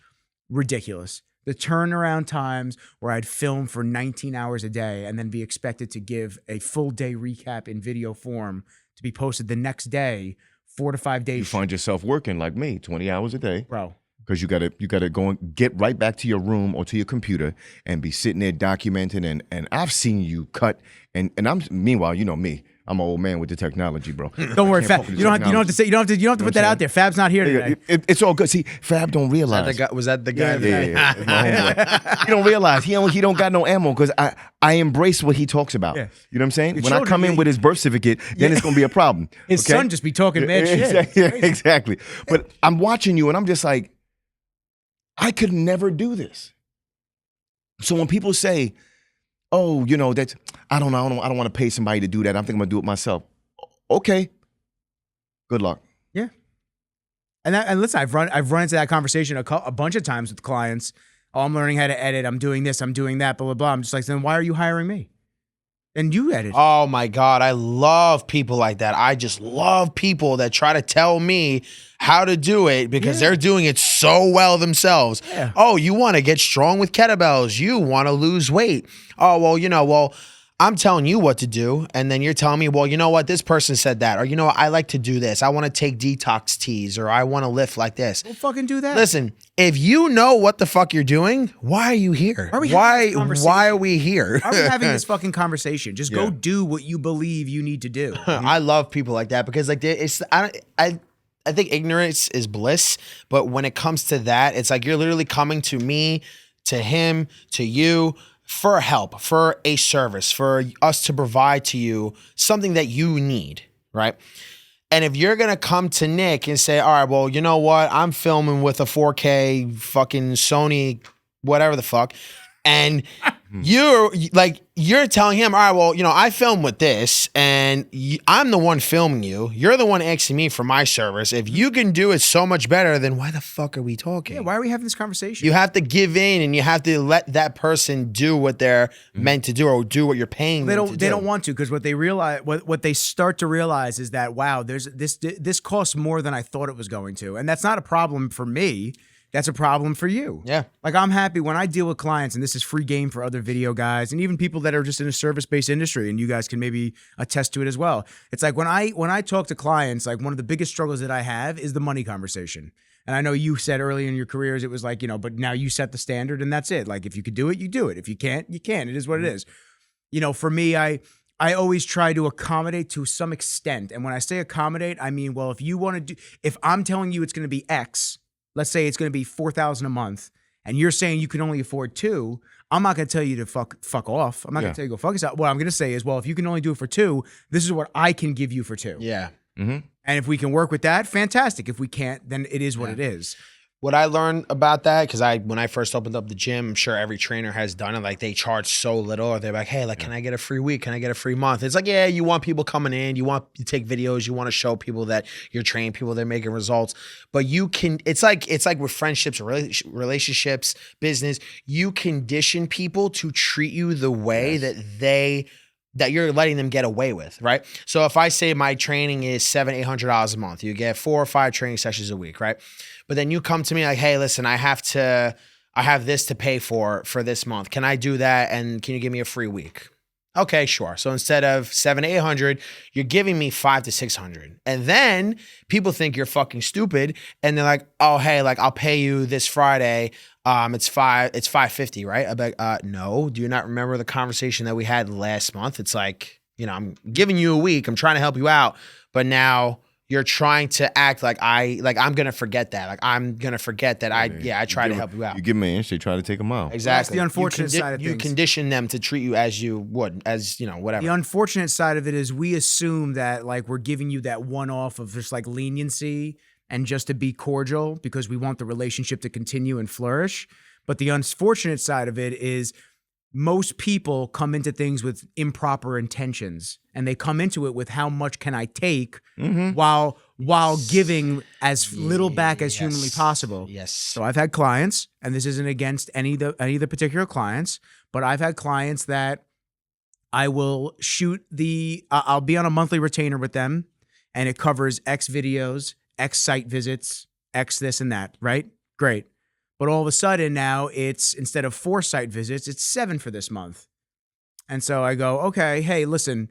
Ridiculous. The turnaround times where I'd film for 19 hours a day and then be expected to give a full day recap in video form to be posted the next day, 4 to 5 days. You find yourself working like me, 20 hours a day. Bro. Because you gotta go and get right back to your room or to your computer and be sitting there documenting and I've seen you cut and I'm meanwhile, you know me, I'm an old man with the technology, bro. Don't worry, Can't Fab. fuck with You the don't have to say. You don't have to put that out there. Fab's not here today. It's all good. See, Fab don't realize. Was that the guy? Yeah, it's my homeboy. He don't realize he don't got no ammo because I embrace what he talks about. Yeah. You know what I'm saying? Your When I come children, in with his birth certificate, then it's gonna be a problem. His okay? son just be talking mad shit. Yeah, exactly. But I'm watching you and I'm just like, I could never do this. So when people say, "Oh, you know, that's I don't want to pay somebody to do that. I'm thinking I'm gonna do it myself." Okay. Good luck. Yeah. And listen, I've run into that conversation a bunch of times with clients. Oh, I'm learning how to edit. I'm doing this. I'm doing that. Blah blah blah. I'm just like, then why are you hiring me? And you edit. Oh my God, I love people like that. I just love people that try to tell me how to do it because they're doing it so well themselves. Yeah. Oh, you want to get strong with kettlebells. You want to lose weight. Oh, well, I'm telling you what to do. And then you're telling me, well, you know what? This person said that. Or, you know what? I like to do this. I want to take detox teas or I want to lift like this. Well, fucking do that. Listen, if you know what the fuck you're doing, why are you here? Why are we having this conversation? Why are we here? Why are we having this fucking conversation? Just go do what you believe you need to do. I love people like that because like I think ignorance is bliss, but when it comes to that, it's like you're literally coming to me, to him, to you for help, for a service, for us to provide to you something that you need, right? And if you're gonna come to Nick and say, all right, well, you know what? I'm filming with a 4K fucking Sony, whatever the fuck. And you're telling him, all right, well, you know, I film with this and I'm the one filming you. You're the one asking me for my service. If you can do it so much better, then why the fuck are we talking? Yeah, why are we having this conversation? You have to give in and you have to let that person do what they're meant to do or do what you're paying them to do. They don't want to because what they realize, what they start to realize is that, wow, there's this costs more than I thought it was going to. And that's not a problem for me. That's a problem for you. Yeah. Like I'm happy when I deal with clients, and this is free game for other video guys and even people that are just in a service-based industry, and you guys can maybe attest to it as well. It's like when I talk to clients, like one of the biggest struggles that I have is the money conversation. And I know you said early in your careers, it was like, you know, but now you set the standard and that's it. Like if you could do it, you do it. If you can't, you can't. It is what it is. You know, for me, I always try to accommodate to some extent. And when I say accommodate, I mean, well, if I'm telling you it's going to be X, let's say it's going to be $4,000 a month, and you're saying you can only afford $2,000. I'm not going to tell you to fuck off. I'm not going to tell you to go fuck yourself. What I'm going to say is, well, if you can only do it for $2,000, this is what I can give you for $2,000. Yeah. Mm-hmm. And if we can work with that, fantastic. If we can't, then it is what it is. What I learned about that, because when I first opened up the gym, I'm sure every trainer has done it. Like they charge so little, or they're like, "Hey, like, can I get a free week? Can I get a free month?" It's like, yeah, you want people coming in, you take videos, you want to show people that you're training people, they're making results. But you can, it's like with friendships, relationships, business. You condition people to treat you the way that you're letting them get away with, right? So if I say my training is $700-800 a month, you get 4 or 5 training sessions a week, right? But then you come to me like, hey, listen, I have this to pay for this month. Can I do that? And can you give me a free week? Okay, sure. So instead of $700-800, you're giving me $500 to $600. And then people think you're fucking stupid. And they're like, oh, hey, like I'll pay you this Friday. It's $550, right? I'm like, no, do you not remember the conversation that we had last month? It's like, you know, I'm giving you a week. I'm trying to help you out. But now you're trying to act like I'm going to forget that. Like I'm going to forget that I tried to help you out. You give them an inch, they try to take a mile. Exactly. That's the unfortunate side of things. You condition them to treat you as you would, as, you know, whatever. The unfortunate side of it is we assume that like we're giving you that one-off of just like leniency and just to be cordial because we want the relationship to continue and flourish. But the unfortunate side of it is most people come into things with improper intentions, and they come into it with how much can I take while giving as little back as humanly possible. Yes. So I've had clients, and this isn't against any of the particular clients, but I've had clients that I will I'll be on a monthly retainer with them, and it covers X videos, X site visits, X this and that, right? Great. But all of a sudden now it's, instead of 4 site visits, it's 7 for this month. And so I go, okay, hey, listen,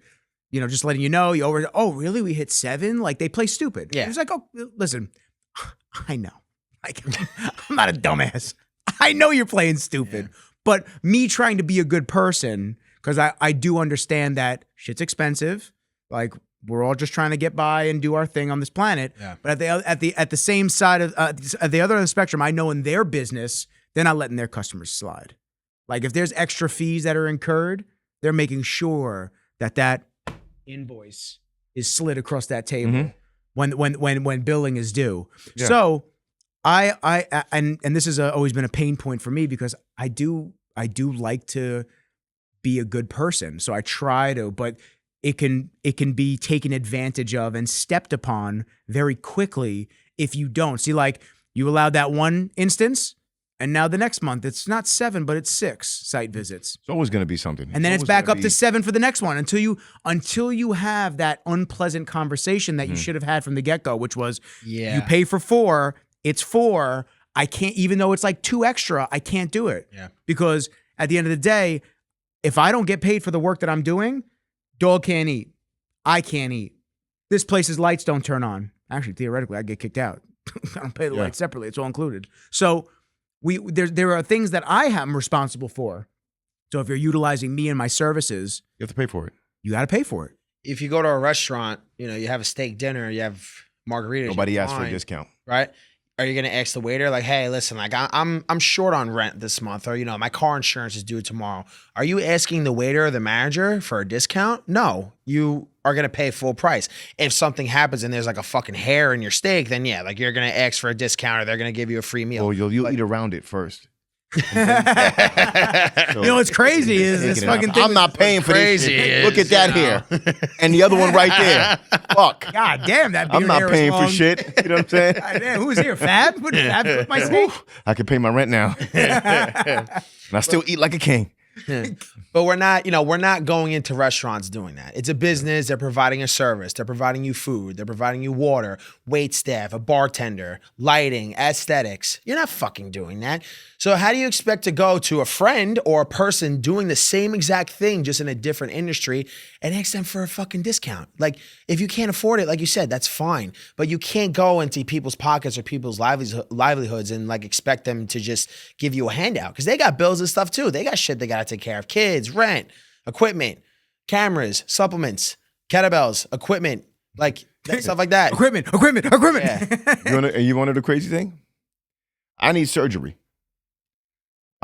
you know, just letting you know, oh, really? We hit 7? Like they play stupid. Yeah. It's like, oh, listen, I know. Like, I'm not a dumbass. I know you're playing stupid. Yeah. But me trying to be a good person, because I do understand that shit's expensive. Like we're all just trying to get by and do our thing on this planet. Yeah. But at the same side of at the other end of the spectrum, I know in their business they're not letting their customers slide. Like if there's extra fees that are incurred, they're making sure that invoice is slid across that table when billing is due. Yeah. So and this has always been a pain point for me because I do like to be a good person. So I try to, but it can be taken advantage of and stepped upon very quickly if you don't. See, like you allowed that one instance, and now the next month it's not 7, but it's 6 site visits. It's always going to be something. And then it's always back gonna up to 7 for the next one until you have that unpleasant conversation that you should have had from the get-go, which was you pay for 4, it's 4. I can't, even though it's like 2 extra, I can't do it. Yeah. Because at the end of the day, if I don't get paid for the work that I'm doing, dog can't eat. I can't eat. This place's lights don't turn on. Actually, theoretically, I get kicked out. I don't pay the lights separately. It's all included. So there are things that I am responsible for. So if you're utilizing me and my services, You have to pay for it. you got to pay for it. If you go to a restaurant, you have a steak dinner, you have margaritas. Nobody you have asks for a wine, discount. right? Are you gonna ask the waiter like, hey, listen, like I'm short on rent this month, or my car insurance is due tomorrow? Are you asking the waiter or the manager for a discount? No, you are gonna pay full price. If something happens and there's like a fucking hair in your steak, then yeah, like you're gonna ask for a discount or they're gonna give you a free meal. Or you'll eat around it first. You know what's crazy is this fucking thing. I'm not paying for this crazy shit. is, Look at that here. And the other one right there. Fuck. God damn, that beard I'm not hair is paying for long. shit. You know what I'm saying? God damn, who's here? Fab? Put my steak. I can pay my rent now. And I still eat like a king. But we're not going into restaurants doing that. It's a business. They're providing a service. They're providing you food. They're providing you water, wait staff, a bartender, lighting, aesthetics. You're not fucking doing that. So how do you expect to go to a friend or a person doing the same exact thing, just in a different industry, and ask them for a fucking discount? Like, if you can't afford it, like you said, that's fine. But you can't go into people's pockets or people's livelihoods and like expect them to just give you a handout, because they got bills and stuff too. They got shit they got to take care of: kids, rent, equipment, cameras, supplements, kettlebells, equipment, like stuff like that. Equipment. Yeah. You wanted the crazy thing? I need surgery.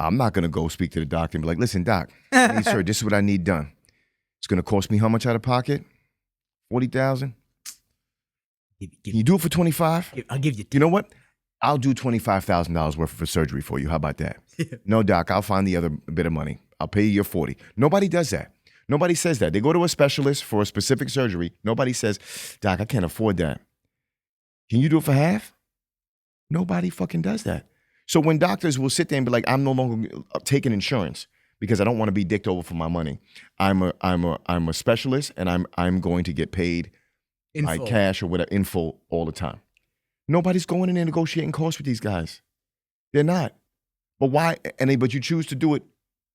I'm not going to go speak to the doctor and be like, listen, doc, I need surgery. This is what I need done. It's going to cost me how much out of pocket? $40,000? Can you do it for $25,000? I'll give you. You know what? I'll do $25,000 worth of surgery for you. How about that? No, doc, I'll find the other bit of money. I'll pay you your 40. Nobody does that. Nobody says that. They go to a specialist for a specific surgery. Nobody says, doc, I can't afford that. Can you do it for half? Nobody fucking does that. So when doctors will sit there and be like, I'm no longer taking insurance because I don't want to be dicked over for my money. I'm a specialist, and I'm going to get paid In by full. cash or whatever, in full all the time. Nobody's going in and negotiating costs with these guys. They're not. But why? But you choose to do it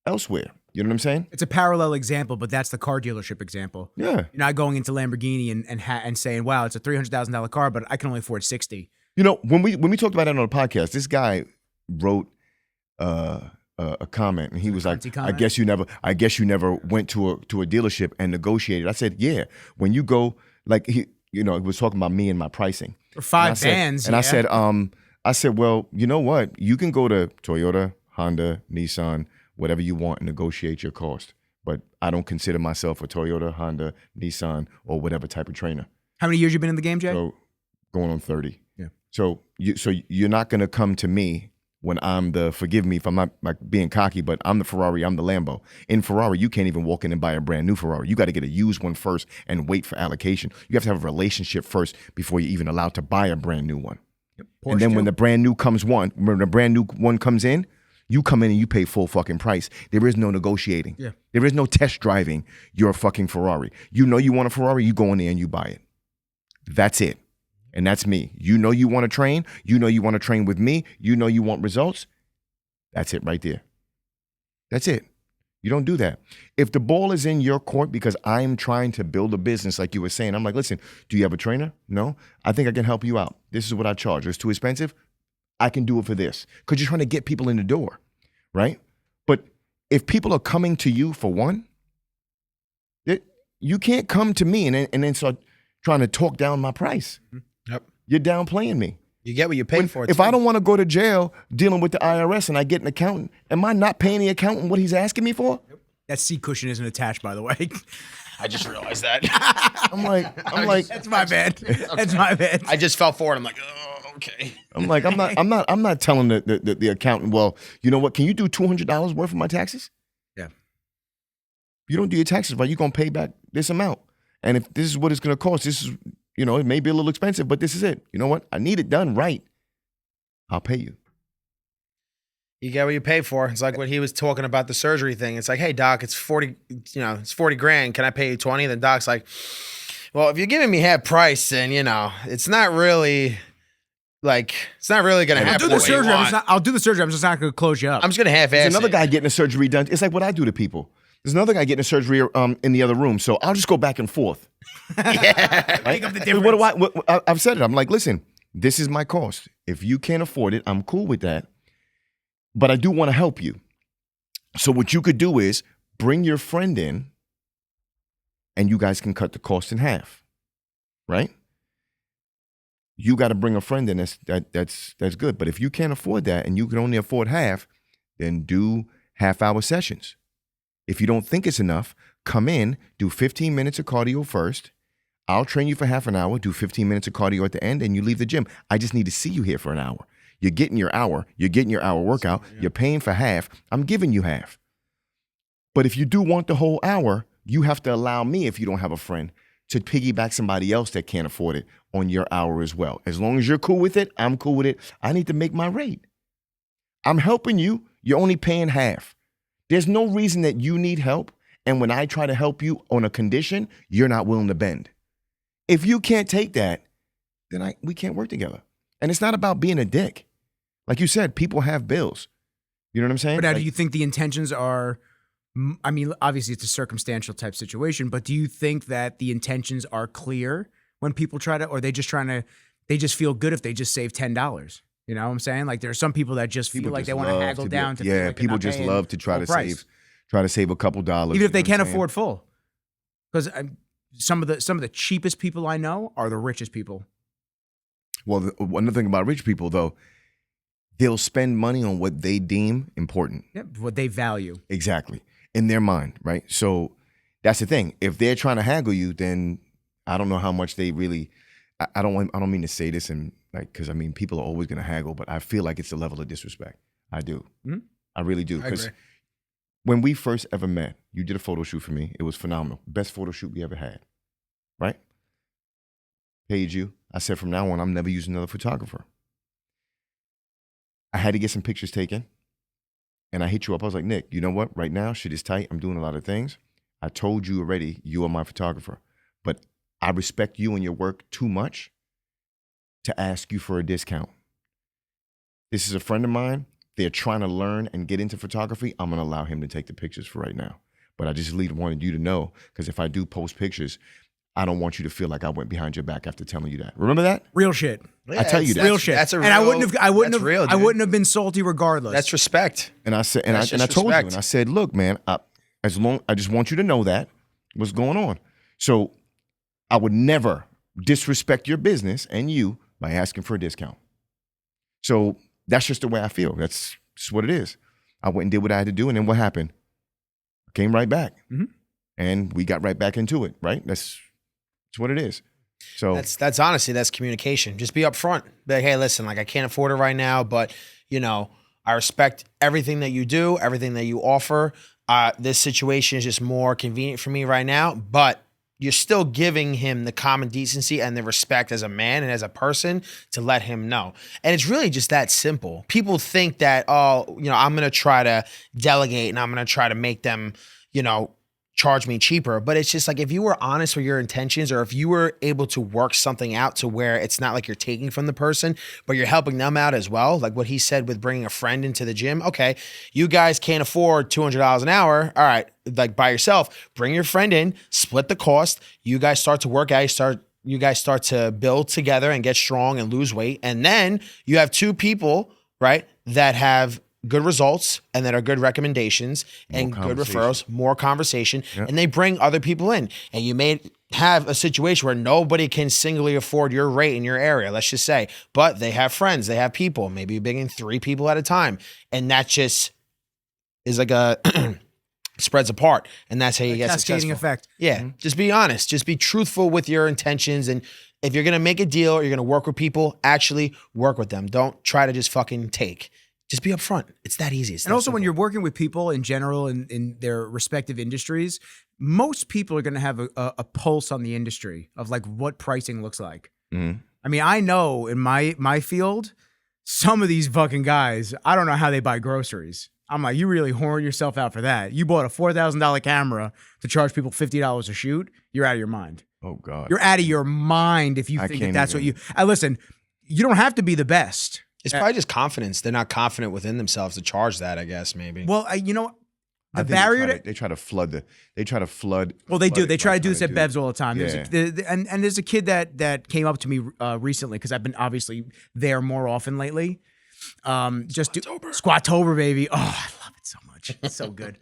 elsewhere. You know what I'm saying? It's a parallel example, but that's the car dealership example. Yeah. You're not going into Lamborghini and saying, wow, it's a $300,000 car, but I can only afford 60. You know, when we talked about that on the podcast, this guy wrote a comment, and he was like, comment? I guess you never went to a dealership and negotiated. I said, yeah. When you go, like, he was talking about me and my pricing. For 5 And bands. I said, well, you know what? You can go to Toyota, Honda, Nissan, whatever you want, and negotiate your cost. But I don't consider myself a Toyota, Honda, Nissan, or whatever type of trainer. How many years you been in the game, Jay? So going on 30. Yeah. So you're not gonna come to me when I'm forgive me if I'm not like being cocky, but I'm the Ferrari, I'm the Lambo. In Ferrari, you can't even walk in and buy a brand new Ferrari. You got to get a used one first and wait for allocation. You have to have a relationship first before you're even allowed to buy a brand new one. Yep. And then when the brand new one comes in, you come in and you pay full fucking price. There is no negotiating. Yeah. There is no test driving your fucking Ferrari. You know you want a Ferrari, you go in there and you buy it. That's it. And that's me. You know you want to train. You know you want to train with me. You know you want results. That's it right there. That's it. You don't do that. If the ball is in your court because I'm trying to build a business like you were saying, I'm like, listen, do you have a trainer? No? I think I can help you out. This is what I charge. It's too expensive. I can do it for this. Because you're trying to get people in the door, right? But if people are coming to you for one, you can't come to me and then start trying to talk down my price. Yep. You're downplaying me. You get what you pay for. If I don't want to go to jail dealing with the IRS and I get an accountant, am I not paying the accountant what he's asking me for? That seat cushion isn't attached, by the way. I just realized that. I'm like, That's my bad. That's my bad. I just fell forward. I'm like, oh, okay. I'm not telling the accountant, well, you know what? Can you do $200 worth of my taxes? Yeah. You don't do your taxes right, you're gonna pay back this amount. And if this is what it's gonna cost, this is, you know, it may be a little expensive, but this is it. You know what? I need it done right. I'll pay you. You get what you pay for. It's like when he was talking about the surgery thing. It's like, hey, doc, it's 40, it's 40 grand. Can I pay you 20? Then doc's like, well, if you're giving me half price, then, it's not really going to happen. I'll do the surgery. I'll do the surgery. I'm just not going to close you up. I'm just going to half-ass There's another it. guy getting a surgery done. It's like what I do to people. There's another guy getting a surgery in the other room. So I'll just go back and forth. Yeah. Make up the difference. I've said it. I'm like, listen, this is my cost. If you can't afford it, I'm cool with that. But I do want to help you. So what you could do is bring your friend in and you guys can cut the cost in half, right? You got to bring a friend in that's good. But if you can't afford that and you can only afford half, then do half-hour sessions. If you don't think it's enough, come in, do 15 minutes of cardio first. I'll train you for half an hour, do 15 minutes of cardio at the end, and you leave the gym. I just need to see you here for an hour. You're getting your hour. You're getting your hour workout. You're paying for half. I'm giving you half. But if you do want the whole hour, you have to allow me, if you don't have a friend, to piggyback somebody else that can't afford it on your hour as well. As long as you're cool with it, I'm cool with it. I need to make my rate. I'm helping you. You're only paying half. There's no reason that you need help. And when I try to help you on a condition, you're not willing to bend. If you can't take that, then we can't work together. And it's not about being a dick. Like you said, people have bills. You know what I'm saying? But now, do you think the intentions are, I mean, obviously it's a circumstantial type situation, but do you think that the intentions are clear when people try to, or they just feel good if they just save $10? You know what I'm saying? Like there are some people that just feel like they want to haggle down to. Yeah, people just love to try to save a couple dollars. Even if they can't afford full. Because some of the cheapest people I know are the richest people. Well, another thing about rich people, though, they'll spend money on what they deem important. Yeah, what they value. Exactly. In their mind, right? So that's the thing. If they're trying to haggle you, then I don't know how much they really, I don't mean to say this and because I mean, people are always going to haggle, but I feel like it's a level of disrespect. I do. Mm-hmm. I really do. Because when we first ever met, you did a photo shoot for me. It was phenomenal. Best photo shoot we ever had, right? Paid you. I said, from now on, I'm never using another photographer. I had to get some pictures taken. And I hit you up. I was like, Nick, you know what? Right now, shit is tight. I'm doing a lot of things. I told you already, you are my photographer. But I respect you and your work too much to ask you for a discount. This is a friend of mine. They're trying to learn and get into photography. I'm going to allow him to take the pictures for right now. But I just wanted you to know, because if I do post pictures, I don't want you to feel like I went behind your back after telling you that. Remember that? Real shit. Yeah, I tell you that. Real shit. That's a real, and I wouldn't have been salty regardless. That's respect. And I said, and I told you, and I said, look, man, I just want you to know that what's going on. So I would never disrespect your business and you by asking for a discount. So that's just the way I feel. That's just what it is. I went and did what I had to do, and then what happened? I came right back, and we got right back into it. Right? That's what it is. So that's honestly, that's communication. Just be upfront. Be like, hey, listen, like I can't afford it right now, but I respect everything that you do, everything that you offer. This situation is just more convenient for me right now, but you're still giving him the common decency and the respect as a man and as a person to let him know. And it's really just that simple. People think that, I'm going to try to delegate and I'm going to try to make them, charge me cheaper. But it's just like, if you were honest with your intentions, or if you were able to work something out to where it's not like you're taking from the person, but you're helping them out as well. Like what he said with bringing a friend into the gym. Okay, you guys can't afford $200 an hour. All right, like by yourself, bring your friend in, split the cost. You guys start to work out. You guys start to build together and get strong and lose weight. And then you have two people, right, that have good results and that are good recommendations and good referrals, more conversation, and they bring other people in. And you may have a situation where nobody can singly afford your rate in your area, let's just say, but they have friends, they have people, maybe bringing 3 people at a time. And that just is like a spreads apart. And that's how you get cascading successful. effect. Yeah. Just be honest. Just be truthful with your intentions. And if you're going to make a deal or you're going to work with people, actually work with them. Don't try to just fucking take. Just be upfront. It's that easy. And also, when you're working with people in general in their respective industries, most people are going to have a pulse on the industry of like what pricing looks like. Mm-hmm. I mean, I know in my field, some of these fucking guys, I don't know how they buy groceries. I'm like, you really horn yourself out for that. You bought a $4,000 camera to charge people $50 a shoot. You're out of your mind. Oh God. You're out of your mind if you think that that's what you. Listen, you don't have to be the best. It's probably just confidence. They're not confident within themselves to charge that, I guess, maybe. Well, you know, I think barrier they try to flood. They try to flood. Well, they do. flood it They try by to do this at trying Bev's all the time. Yeah. And there's a kid that came up to me recently because I've been obviously there more often lately. Squattober, baby. Oh, I love it so much. It's so good.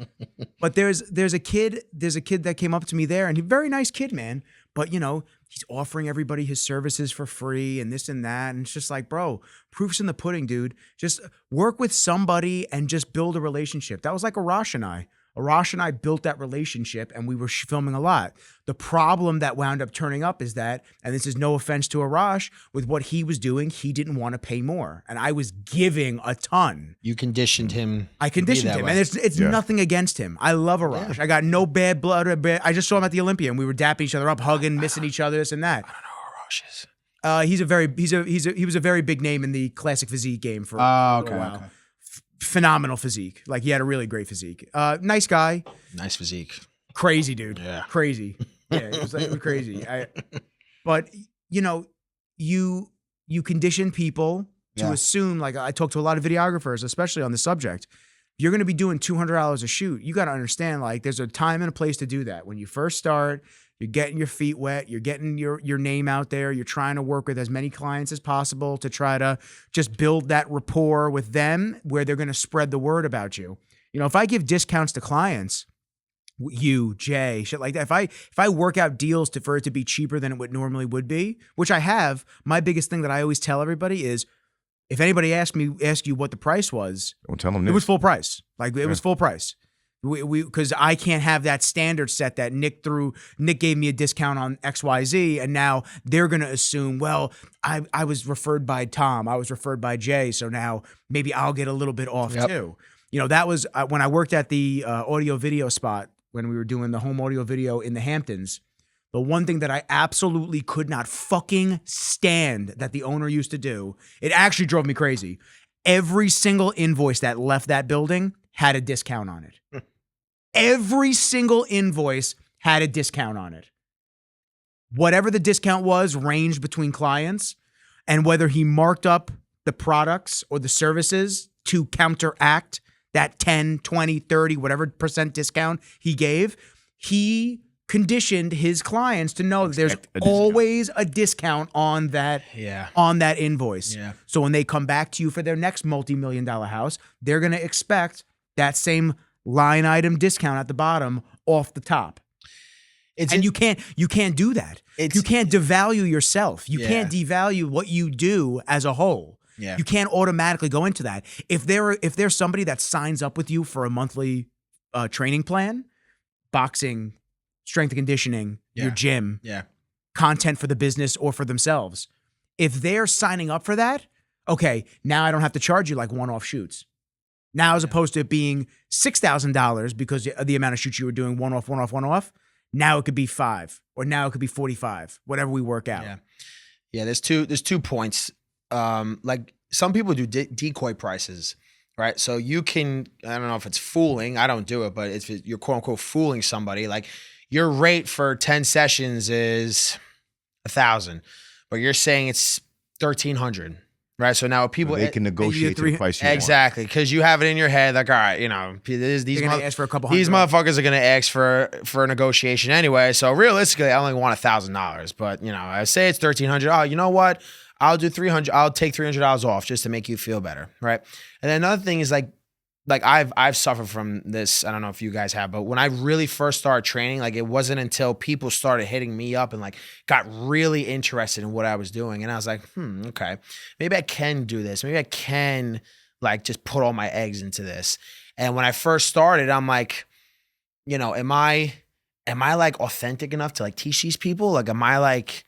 But there's a kid that came up to me there, and he's a very nice kid, man. But you know, he's offering everybody his services for free and this and that. And it's just like, bro, proof's in the pudding, dude. Just work with somebody and just build a relationship. That was like Arash and I. Arash and I built that relationship and we were filming a lot. The problem that wound up turning up is that, and this is no offense to Arash, with what he was doing, he didn't want to pay more. And I was giving a ton. You conditioned him. I conditioned him. And it's nothing against him. I love Arash. I got no bad blood or bad. I just saw him at the Olympia and we were dapping each other up, hugging, missing each other, this and that. I don't know who Arash is. He was a very big name in the classic physique game for a while. Okay. Phenomenal physique. Like he had a really great physique. Nice guy. Nice physique. Crazy dude. Yeah. Crazy. Yeah, it was crazy. But you know, you condition people to assume, like I talk to a lot of videographers, especially on the subject. You're going to be doing $200 a shoot. You got to understand, like, there's a time and a place to do that. When you first start, you're getting your feet wet. You're getting your name out there. You're trying to work with as many clients as possible to try to just build that rapport with them where they're going to spread the word about you. You know, if I give discounts to clients, you, Jay, shit like that. If I work out deals for it to be cheaper than it would normally would be, which I have, my biggest thing that I always tell everybody is, if anybody ask you what the price was, Don't tell them this. it was full price. Like it was full price. Because I can't have that standard set that Nick gave me a discount on XYZ, and now they're gonna assume, well, I was referred by Tom, I was referred by Jay, so now maybe I'll get a little bit off too. You know, that was when I worked at the audio video spot when we were doing the home audio video in the Hamptons. The one thing that I absolutely could not fucking stand that the owner used to do, it actually drove me crazy. Every single invoice that left that building had a discount on it. Every single invoice had a discount on it. Whatever the discount was ranged between clients, and whether he marked up the products or the services to counteract that 10, 20, 30, whatever % discount he gave, he conditioned his clients to know that there's always a discount on that invoice. Yeah. So when they come back to you for their next multi-million-dollar house, they're going to expect that same line item discount at the bottom off the top. You can't do that. You can't devalue yourself. You can't devalue what you do as a whole. Yeah. You can't automatically go into that. If there's somebody that signs up with you for a monthly training plan, boxing, strength and conditioning, your gym, content for the business or for themselves, if they're signing up for that, okay, now I don't have to charge you like one-off shoots. Now, as opposed to it being $6,000 because of the amount of shoots you were doing one-off, now it could be 5 or now it could be 45, whatever we work out. Yeah. There's two points. Like some people do decoy prices, right? So you can, I don't know if it's fooling, I don't do it, but if you're quote unquote fooling somebody, like your rate for 10 sessions is $1,000, but you're saying it's $1,300. Right, so now people they can negotiate to the price you want. Exactly, because you have it in your head, like, all right, you know, these ask for a couple these $100. motherfuckers are gonna ask for a negotiation anyway. So realistically, I only want $1,000, but you know, I say it's $1,300. Oh, you know what? I'll do $300. I'll take $300 off just to make you feel better, right? And then another thing is like like I've suffered from this. I don't know if you guys have, but when I really first started training, like it wasn't until people started hitting me up and like got really interested in what I was doing. And I was like, okay, maybe I can do this. Maybe I can like just put all my eggs into this. And when I first started, I'm like, you know, am I like authentic enough to like teach these people? Like, am I like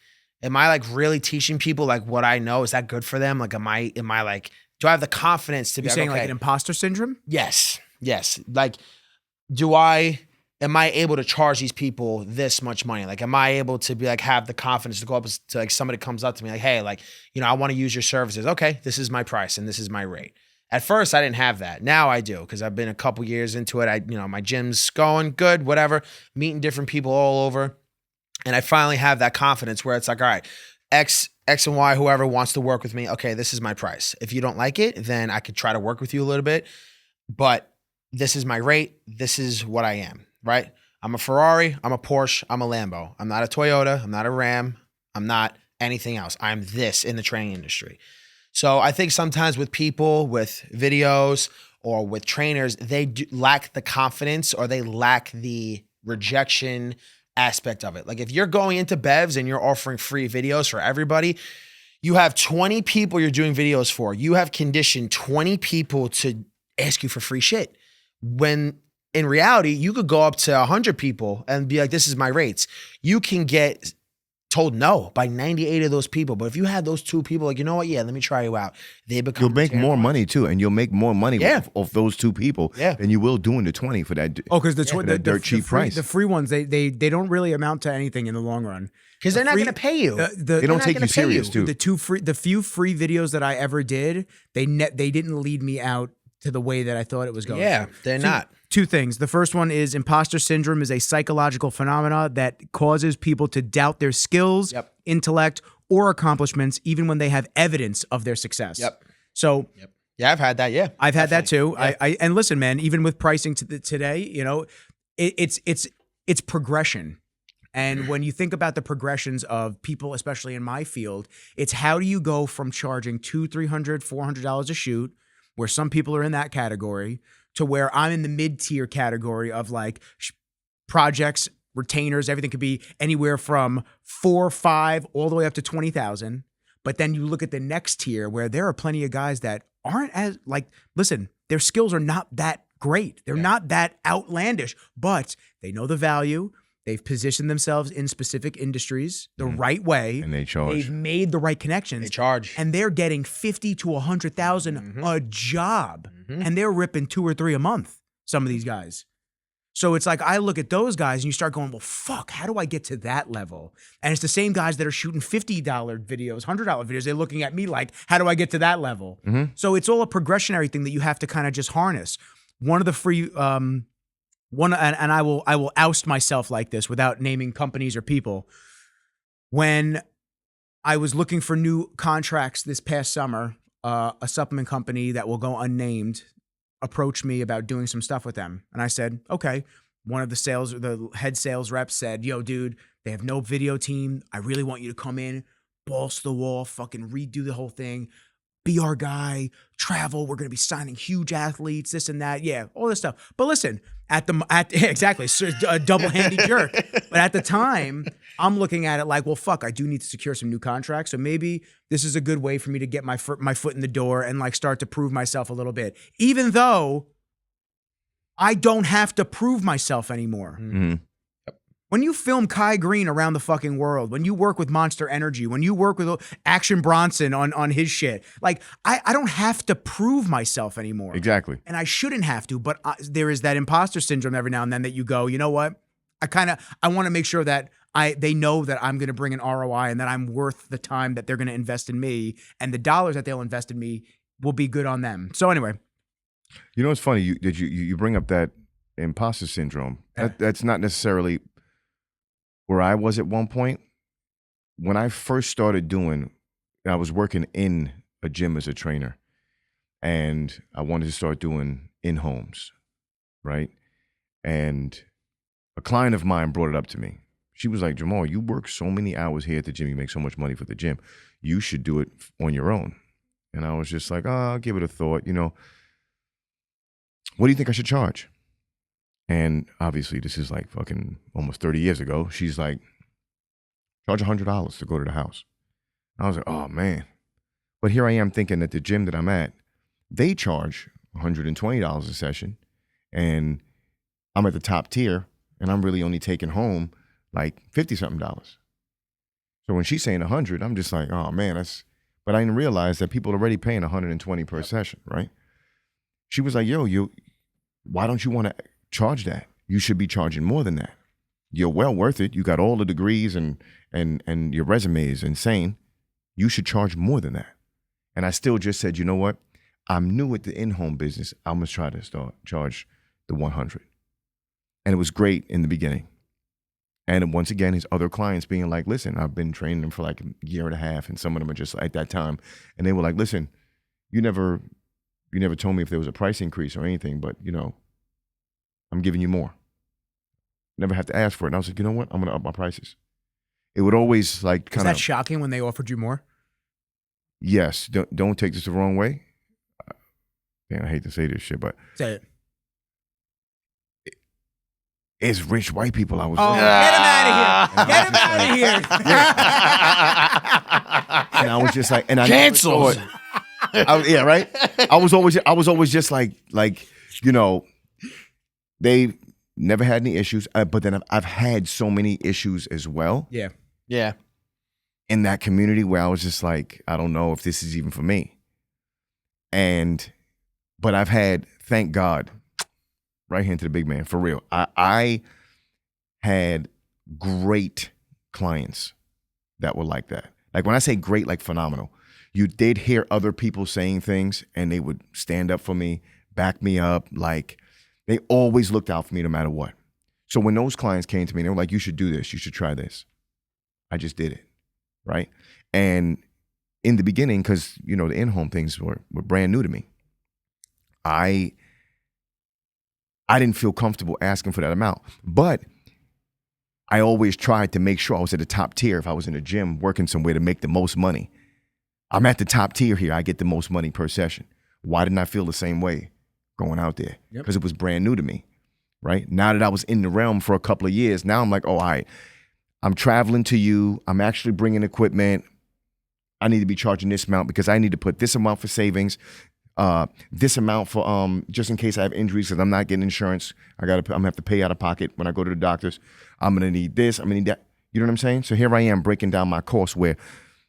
really teaching people like what I know? Is that good for them? Like, am I like, do I have the confidence to be You're saying okay, like an imposter syndrome? Yes. Like, am I able to charge these people this much money? Like, am I able to be like, have the confidence to go up to like somebody comes up to me like, hey, like, you know, I want to use your services. Okay, this is my price and this is my rate. At first, I didn't have that. Now I do because I've been a couple years into it. My gym's going good, whatever, meeting different people all over. And I finally have that confidence where it's like, all right, X and Y, whoever wants to work with me, okay, this is my price. If you don't like it, then I could try to work with you a little bit. But this is my rate. This is what I am, right? I'm a Ferrari. I'm a Porsche. I'm a Lambo. I'm not a Toyota. I'm not a Ram. I'm not anything else. I'm this in the training industry. So I think sometimes with people, with videos, or with trainers, they lack the confidence or they lack the rejection aspect of it. Like if you're going into Bevs and you're offering free videos for everybody, you have 20 people you're doing videos for. You have conditioned 20 people to ask you for free shit. When in reality, you could go up to 100 people and be like, this is my rates. You can get told no by 98 of those people. But if you had those 2 people, like, you know what? Yeah, let me try you out. They become You'll make more money too, and you'll make more money off those 2 people than you will doing the 20 for that. Oh, because the dirt cheap price. The free ones, they don't really amount to anything in the long run. Because they're not going to pay you. They don't take you serious too. The few free videos that I ever did, they didn't lead me out to the way that I thought it was going. Yeah, they're not. 2 things. The first one is imposter syndrome is a psychological phenomena that causes people to doubt their skills, intellect, or accomplishments, even when they have evidence of their success. So, yeah, I've had that. Yeah, I've had that too. I and listen, man. Even with pricing today, you know, it's progression. And when you think about the progressions of people, especially in my field, it's how do you go from charging $200, $300, $400 a shoot, where some people are in that category, to where I'm in the mid-tier category of like projects, retainers, everything could be anywhere from 4, 5, all the way up to 20,000. But then you look at the next tier where there are plenty of guys that aren't as like, listen, their skills are not that great. They're not that outlandish, but they know the value. They've positioned themselves in specific industries the right way. And they charge. They've made the right connections. They charge. And they're getting 50 to 100,000 a job. And they're ripping 2 or 3 a month, some of these guys. So it's like I look at those guys and you start going, well, fuck, how do I get to that level? And it's the same guys that are shooting $50 videos, $100 videos. They're looking at me like, how do I get to that level? So it's all a progressionary thing that you have to kind of just harness. One of the free... and I will oust myself like this without naming companies or people. When I was looking for new contracts this past summer, a supplement company that will go unnamed approached me about doing some stuff with them. And I said, okay. One of the head sales reps said, yo, dude, they have no video team. I really want you to come in, balls to the wall, fucking redo the whole thing. Be our guy, travel. We're going to be signing huge athletes, this and that. Yeah, all this stuff. But listen, exactly, so a double-handed jerk. But at the time, I'm looking at it like, well, fuck, I do need to secure some new contracts. So maybe this is a good way for me to get my foot in the door and like start to prove myself a little bit. Even though I don't have to prove myself anymore. When you film Kai Green around the fucking world, when you work with Monster Energy, when you work with Action Bronson on his shit, like I don't have to prove myself anymore. Exactly. And I shouldn't have to, but there is that imposter syndrome every now and then that you go, you know what? I want to make sure that they know that I'm going to bring an ROI and that I'm worth the time that they're going to invest in me, and the dollars that they'll invest in me will be good on them. So anyway. You know what's funny? You bring up that imposter syndrome. That's not necessarily where I was at one point. When I first started I was working in a gym as a trainer, and I wanted to start doing in-homes, right? And a client of mine brought it up to me. She was like, Jamal, you work so many hours here at the gym. You make so much money for the gym. You should do it on your own. And I was just like, I'll give it a thought. You know, what do you think I should charge? And obviously this is like fucking almost 30 years ago. She's like, charge $100 to go to the house. I was like, oh man. But here I am thinking that the gym that I'm at, they charge $120 a session, and I'm at the top tier, and I'm really only taking home like $50-something. So when she's saying 100, I'm just like, oh man, but I didn't realize that people are already paying 120 per session, right? She was like, yo, why don't you want to charge that? You should be charging more than that. You're well worth it. You got all the degrees and your resume is insane. You should charge more than that. And I still just said, you know what? I'm new at the in-home business. I must try to charge the 100. And it was great in the beginning. And once again, his other clients being like, listen, I've been training them for like a year and a half, and some of them are just at that time. And they were like, listen, you never told me if there was a price increase or anything, but I'm giving you more. Never have to ask for it. And I was like, you know what? I'm going to up my prices. It would always like kind of. Is that shocking when they offered you more? Yes. Don't take this the wrong way. Man, I hate to say this shit, but. Say it. It's rich white people I was with. Get him out of here. Get him out of here. And I was just like, and I cancels. Yeah, right? I was always just like, they never had any issues, but then I've had so many issues as well. Yeah. Yeah. In that community where I was just like, I don't know if this is even for me. But I've had, thank God, right hand to the big man, for real. I had great clients that were like that. Like when I say great, like phenomenal. They'd hear other people saying things and they would stand up for me, back me up. Like they always looked out for me no matter what. So when those clients came to me, they were like, you should do this. You should try this. I just did it, right? And in the beginning, because, the in-home things were brand new to me, I didn't feel comfortable asking for that amount. But I always tried to make sure I was at the top tier if I was in a gym working somewhere to make the most money. I'm at the top tier here. I get the most money per session. Why didn't I feel the same way going out there? Because it was brand new to me, right? Now that I was in the realm for a couple of years, now I'm like, oh, all right, I'm traveling to you. I'm actually bringing equipment. I need to be charging this amount because I need to put this amount for savings, this amount for just in case I have injuries because I'm not getting insurance. I'm gonna have to pay out of pocket when I go to the doctors. I'm gonna need this. I'm gonna need that. You know what I'm saying? So here I am breaking down my course where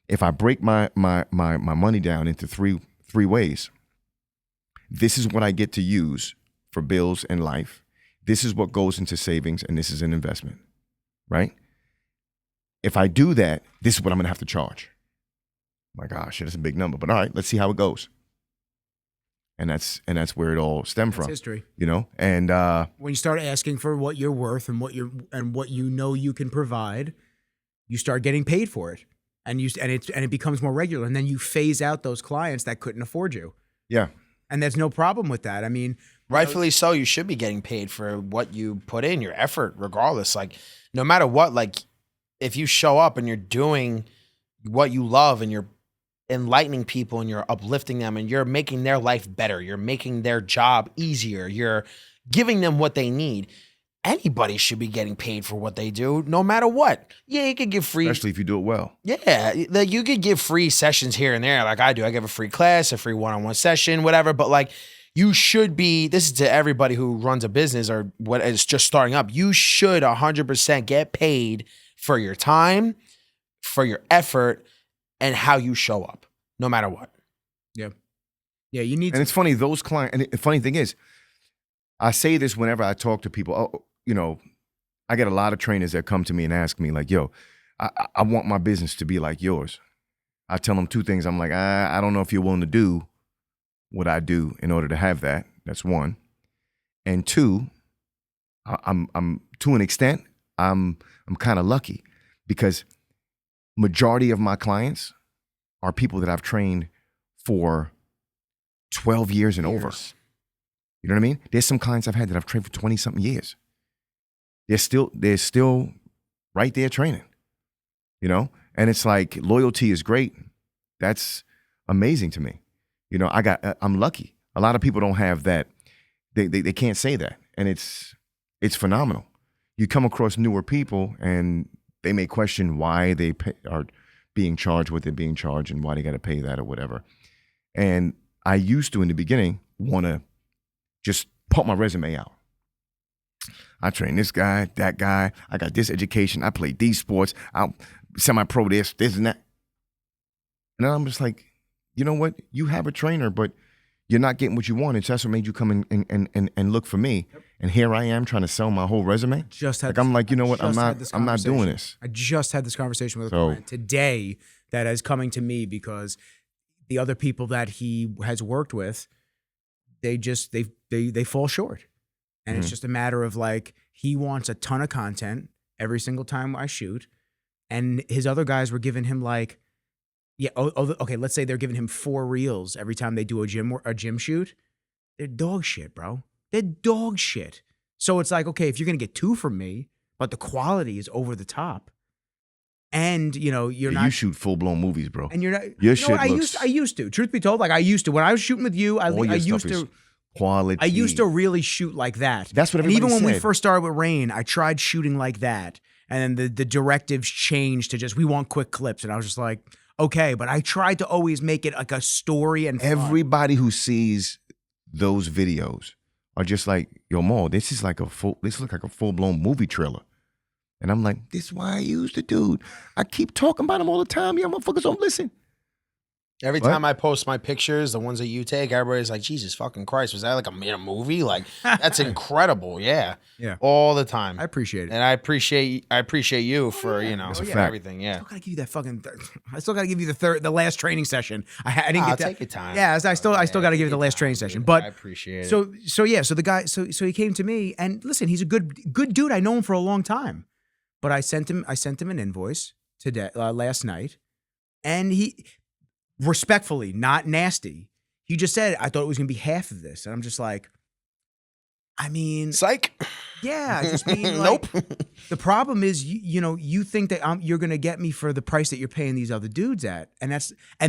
if I break my money down into three ways, this is what I get to use for bills and life. This is what goes into savings, and this is an investment, right? If I do that, this is what I'm gonna have to charge. My gosh, that's a big number, but all right, let's see how it goes. And that's where it all stemmed from. History. And when you start asking for what you're worth and what you can provide, you start getting paid for it. And it becomes more regular, and then you phase out those clients that couldn't afford you. Yeah. And there's no problem with that. I mean, rightfully so, you should be getting paid for what you put in, your effort, regardless. Like, no matter what, like, if you show up and you're doing what you love and you're enlightening people and you're uplifting them and you're making their life better, you're making their job easier, you're giving them what they need, anybody should be getting paid for what they do, no matter what. Yeah, you could give free. Especially if you do it well. Yeah, like you could give free sessions here and there, like I do. I give a free class, a free one-on-one session, whatever. But like, you should be. This is to everybody who runs a business or what is just starting up. You should 100% get paid for your time, for your effort, and how you show up, no matter what. Yeah, yeah. You need. And it's funny, those clients. And the funny thing is, I say this whenever I talk to people. Oh, I get a lot of trainers that come to me and ask me like, yo, I want my business to be like yours. I tell them two things. I'm like, I don't know if you're willing to do what I do in order to have that. That's one. And two, I'm to an extent, I'm kind of lucky because majority of my clients are people that I've trained for 12 years and over. You know what I mean? There's some clients I've had that I've trained for 20 something years. They're still right there training, and it's like loyalty is great. That's amazing to me. I'm lucky. A lot of people don't have that they can't say that, and it's phenomenal. You come across newer people, and they may question why they are being charged what they're being charged and why they got to pay that or whatever. And I used to, in the beginning, want to just pump my resume out. I train this guy, that guy. I got this education. I played these sports. I'm semi-pro this and that. And then I'm just like, you know what? You have a trainer, but you're not getting what you wanted. So that's what made you come and look for me. Yep. And here I am trying to sell my whole resume. I'm like, you know what? I'm not doing this. I just had this conversation with a client today that is coming to me because the other people that he has worked with, they fall short. And it's just a matter of like, he wants a ton of content every single time I shoot. And his other guys were giving him like, okay, let's say they're giving him 4 reels every time they do a gym shoot. They're dog shit, bro. They're dog shit. So it's like, okay, if you're going to get 2 from me, but the quality is over the top, and you're not. You shoot full blown movies, bro. And you're not. Your shit looks. I used to. Truth be told, like I used to when I was shooting with you. I used to. Quality. I used to really shoot like that. That's what everybody said. And even when we first started with Rain, I tried shooting like that. And then the directives changed to just, we want quick clips. And I was just like, okay. But I tried to always make it like a story and fun. Everybody who sees those videos are just like, yo, Mo, this looks like a full blown movie trailer. And I'm like, this is why I use the dude. I keep talking about him all the time. Y'all motherfuckers don't listen. Every time I post my pictures, the ones that you take, everybody's like, Jesus fucking Christ, was that like in a movie? Like, that's incredible. Yeah. Yeah. All the time. I appreciate it. And I appreciate you for, everything. Yeah. I still gotta give you that fucking, I still gotta give you the last training session. I didn't get that. Take your time. Yeah. I still gotta give you the last training session. But I appreciate it. So the guy, so he came to me, and listen, he's a good dude. I know him for a long time. But I sent him an invoice today, last night, and he, respectfully, not nasty, he just said, I thought it was gonna be half of this, and I'm just like, I mean, psych. Yeah, I just mean, like, nope. The problem is, you think that you're gonna get me for the price that you're paying these other dudes at, and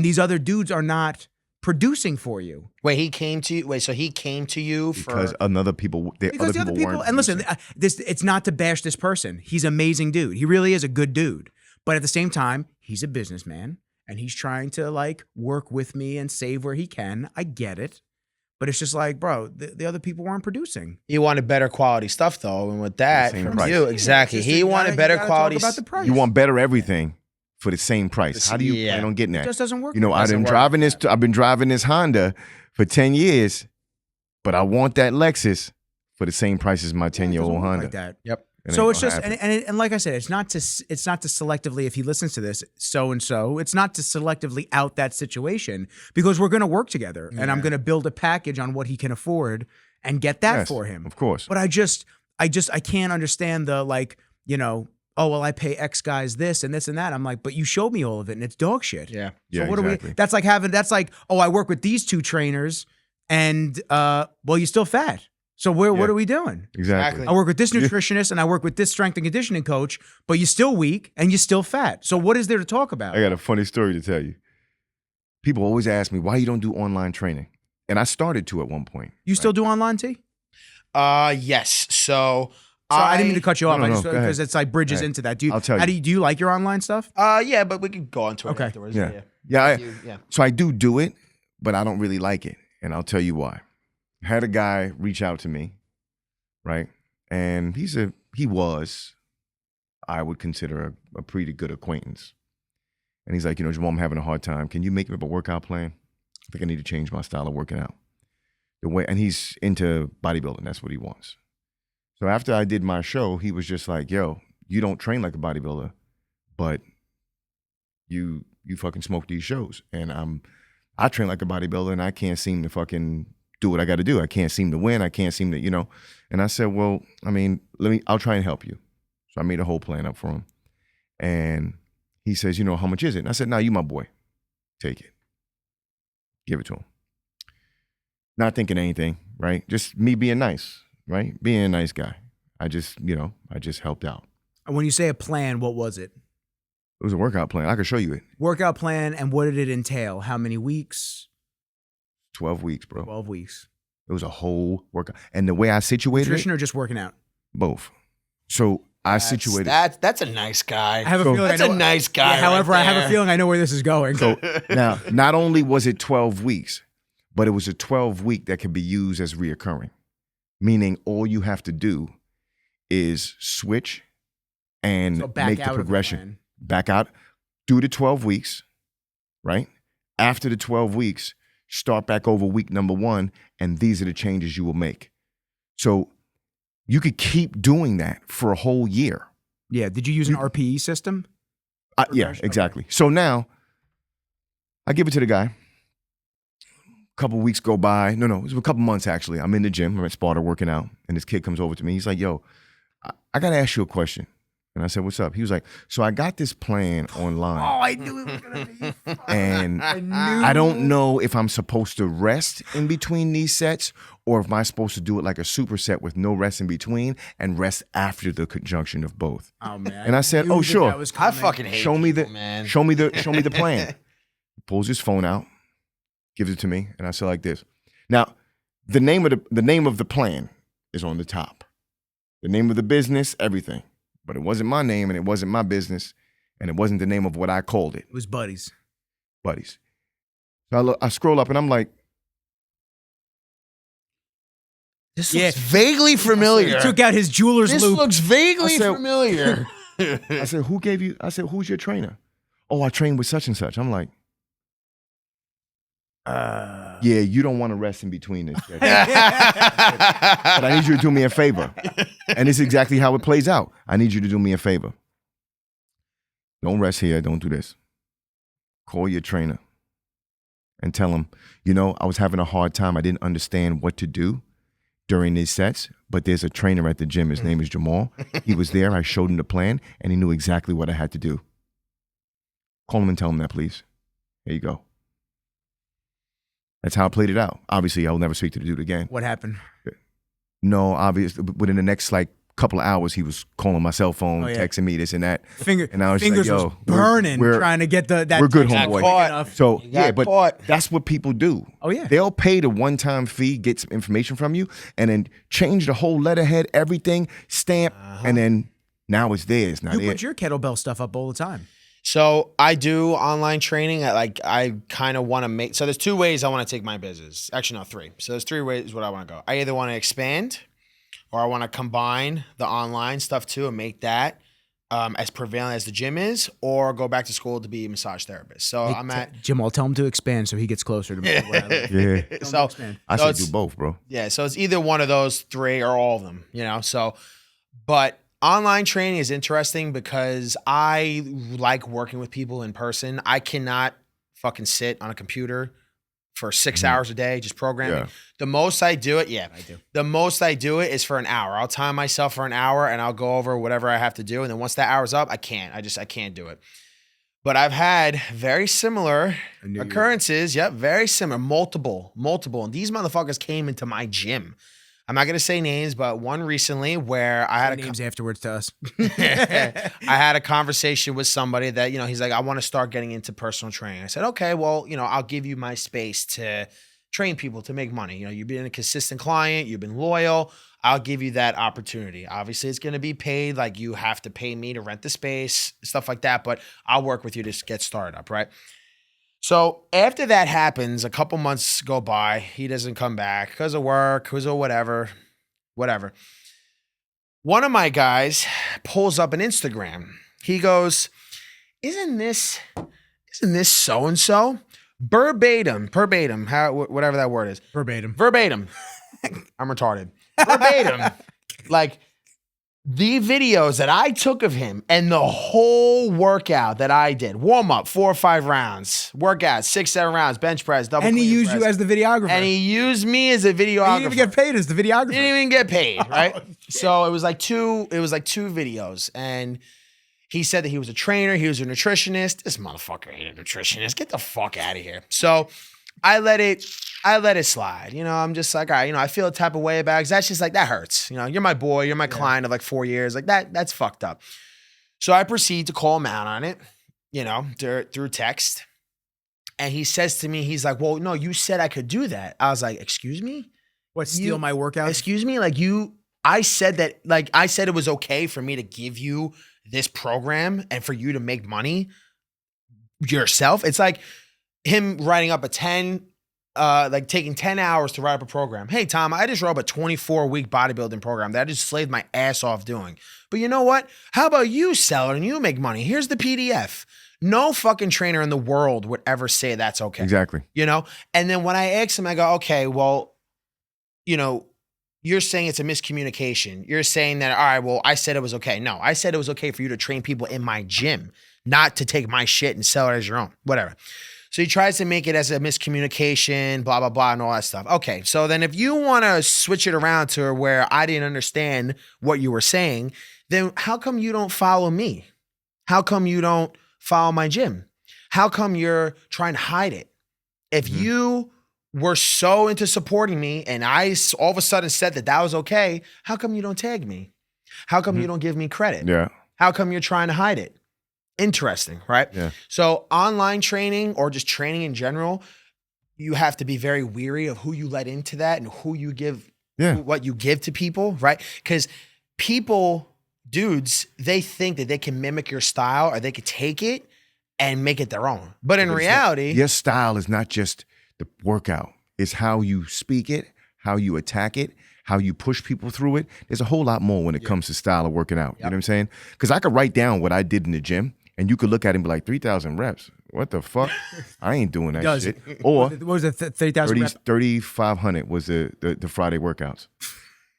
these other dudes are not producing for you. Wait, he came to you. So he came to you because for other people. Because the other people, and listen, it's not to bash this person. He's an amazing dude. He really is a good dude. But at the same time, he's a businessman, and he's trying to like work with me and save where he can. I get it, but it's just like, bro, the other people weren't producing. He wanted better quality stuff, though, and with that from you, exactly, he wanted better quality. About the price. You want better everything for the same price. How do you plan on getting that? It just doesn't work. I've been driving this Honda for 10 years, but I want that Lexus for the same price as my 10-year-old Honda. Like that. Yep. So it's just, and like I said, it's not to selectively, if he listens to this, so-and-so, it's not to selectively out that situation, because we're going to work together, and I'm going to build a package on what he can afford and get that for him. Of course. But I can't understand the, like, oh, well, I pay X guys this and this and that. I'm like, but you showed me all of it, and it's dog shit. Yeah. So what exactly. That's like, oh, I work with these 2 trainers, and well, you're still fat. So what are we doing? Exactly. I work with this nutritionist, and I work with this strength and conditioning coach, but you're still weak and you're still fat. So what is there to talk about? I got a funny story to tell you. People always ask me why you don't do online training, and I started to at one point. You still do online, T? Yes. So I didn't mean to cut you off. No, because it's like bridges into that. I'll tell you. Do you like your online stuff? Yeah, but we can go into it Okay. afterwards. Yeah. So I do it, but I don't really like it, and I'll tell you why. I had a guy reach out to me, right? And he was, I would consider a pretty good acquaintance. And he's like, Jamal, I'm having a hard time. Can you make me up a workout plan? I think I need to change my style of working out. And he's into bodybuilding. That's what he wants. So after I did my show, he was just like, yo, you don't train like a bodybuilder, but you fucking smoke these shows. And I train like a bodybuilder, and I can't seem to fucking do what I got to do. I can't seem to win. I can't seem to, And I said, well, I mean, I'll try and help you. So I made a whole plan up for him. And he says, how much is it? And I said, no, you my boy. Take it. Give it to him. Not thinking anything, right? Just me being nice, right? Being a nice guy. I just helped out. And when you say a plan, what was it? It was a workout plan. I could show you it. Workout plan, and what did it entail? How many weeks? 12 weeks, bro. 12 weeks. It was a whole workout. And the way I situated Nutrition it, or just working out? both. So I situated. That's a nice guy. I have a feeling That's I know. a nice guy. Yeah, however, right I have a there. feeling I know where this is going. So now, not only was it 12 weeks, but it was a 12-week that could be used as reoccurring. Meaning all you have to do is switch and So back make out the of the progression. plan. Back out, do the 12 weeks, right? After the 12 weeks, start back over week number 1, and these are the changes you will make. So you could keep doing that for a whole year. Yeah. Did you use an RPE system? Yeah, Progression, exactly. So now I give it to the guy. A couple weeks go by. No, it was a couple months actually. I'm in the gym. I'm at Sparta working out, and this kid comes over to me. He's like, "Yo, I got to ask you a question." And I said, "What's up?" He was like, "So I got this plan online, I knew it was gonna be. and I knew. I don't know if I'm supposed to rest in between these sets or if I'm supposed to do it like a superset with no rest in between and rest after the conjunction of both." Oh man. And I said, knew "Oh, that sure. that was I coming. fucking hate Show me people, the man. show me the plan." He pulls his phone out, gives it to me, and I said like this. Now, the name of the plan is on the top. The name of the business, everything. But it wasn't my name and it wasn't my business and it wasn't the name of what I called it. It was buddies. Buddies. So I scroll up and I'm like, This Yeah. looks vaguely familiar. He took out his jeweler's This loop. looks vaguely I said- familiar. I said, who's your trainer? Oh, I train with such and such. I'm like, yeah, you don't want to rest in between this. But I need you to do me a favor. And it's exactly how it plays out. I need you to do me a favor. Don't rest here. Don't do this. Call your trainer and tell him, I was having a hard time. I didn't understand what to do during these sets, but there's a trainer at the gym. His name is Jamal. He was there. I showed him the plan, and he knew exactly what I had to do. Call him and tell him that, please. There you go. That's how I played it out. Obviously, I will never speak to the dude again. What happened? No, obviously, within the next couple of hours, he was calling my cell phone, Oh, yeah. texting me this and that. And I was fingers like, was yo, burning we're- trying to get that. we're good, text homeboy. quick enough. So You yeah, got but caught. that's what people do. Oh, yeah. They'll pay the one-time fee, get some information from you, and then change the whole letterhead, everything, stamp, and then now it's theirs. Now You they put your kettlebell stuff up all the time. So I do online training. I kind of want to make. So there's 2 ways I want to take my business. Actually, no, 3. So there's 3 ways what I want to go. I either want to expand, or I want to combine the online stuff too and make that as prevalent as the gym is, or go back to school to be a massage therapist. So I'm at. Jim, I'll tell him to expand so he gets closer to me. Where I live. yeah. Tell him to So expand. I So say it's- do both, bro. yeah, so it's either one of those 3 or all of them. So, but online training is interesting because I like working with people in person. I cannot fucking sit on a computer for 6 hours a day just programming. Yeah. The most I do it, I do. The most I do it is for an hour. I'll time myself for an hour and I'll go over whatever I have to do. And then once that hour's up, I can't do it. But I've had very similar I knew you would. occurrences. Yep, very similar. Multiple. And these motherfuckers came into my gym. I'm not going to say names, but one recently where I had Say names afterwards to us. I had a conversation with somebody that, he's like, I want to start getting into personal training. I said, okay, well, I'll give you my space to train people to make money. You've been a consistent client, you've been loyal. I'll give you that opportunity. Obviously, it's going to be paid. Like you have to pay me to rent the space, stuff like that, but I'll work with you to get started up, right? So after that happens, a couple months go by. He doesn't come back because of work, because of whatever. One of my guys pulls up an Instagram. He goes, isn't this so-and-so? Verbatim, whatever that word is. Verbatim. I'm retarded. Verbatim. Like the videos that I took of him and the whole workout that I did, warm up, 4 or 5 rounds, workout, 6, 7 rounds, bench press, double. And he clean used press. you as the videographer. And he used me as a videographer. He didn't even get paid as the videographer. Didn't even get paid, right? So it was like two videos. And he said that he was a trainer, he was a nutritionist. This motherfucker ain't a nutritionist. Get the fuck out of here. So I let it slide. I'm just like, all right, I feel a type of way about it, 'cause that's just like, that hurts. You're my boy, you're my client of like 4 years. Like that's fucked up. So I proceed to call him out on it, through text. And he says to me, he's like, well, no, you said I could do that. I was like, excuse me? What, steal my workout? Excuse me? I said it was okay for me to give you this program and for you to make money yourself. It's like him writing up taking 10 hours to write up a program. Hey, Tom, I just wrote up a 24-week bodybuilding program that I just slaved my ass off doing. But you know what? How about you sell it and you make money? Here's the PDF. No fucking trainer in the world would ever say that's okay. Exactly. You know? And then when I ask him, I go, okay, well, you know, you're saying it's a miscommunication. You're saying that, all right, well, I said it was okay. No, I said it was okay for you to train people in my gym, not to take my shit and sell it as your own, whatever. So he tries to make it as a miscommunication, blah, blah, blah, and all that stuff. Okay, so then if you want to switch it around to where I didn't understand what you were saying, then how come you don't follow me? How come you don't follow my gym? How come you're trying to hide it? If you were so into supporting me and I all of a sudden said that was okay, how come you don't tag me? How come you don't give me credit? Yeah. How come you're trying to hide it? Interesting, right? Yeah. So online training or just training in general, you have to be very weary of who you let into that and who you give, what you give to people, right? Because dudes, they think that they can mimic your style or they could take it and make it their own. But in reality, your style is not just the workout. It's how you speak it, how you attack it, how you push people through it. There's a whole lot more when it comes to style of working out. You know what I'm saying? Because I could write down what I did in the gym and you could look at it and be like, 3,000 reps. What the fuck? I ain't doing that shit. Or what was it, 30,000 reps? 3,500 was the Friday workouts.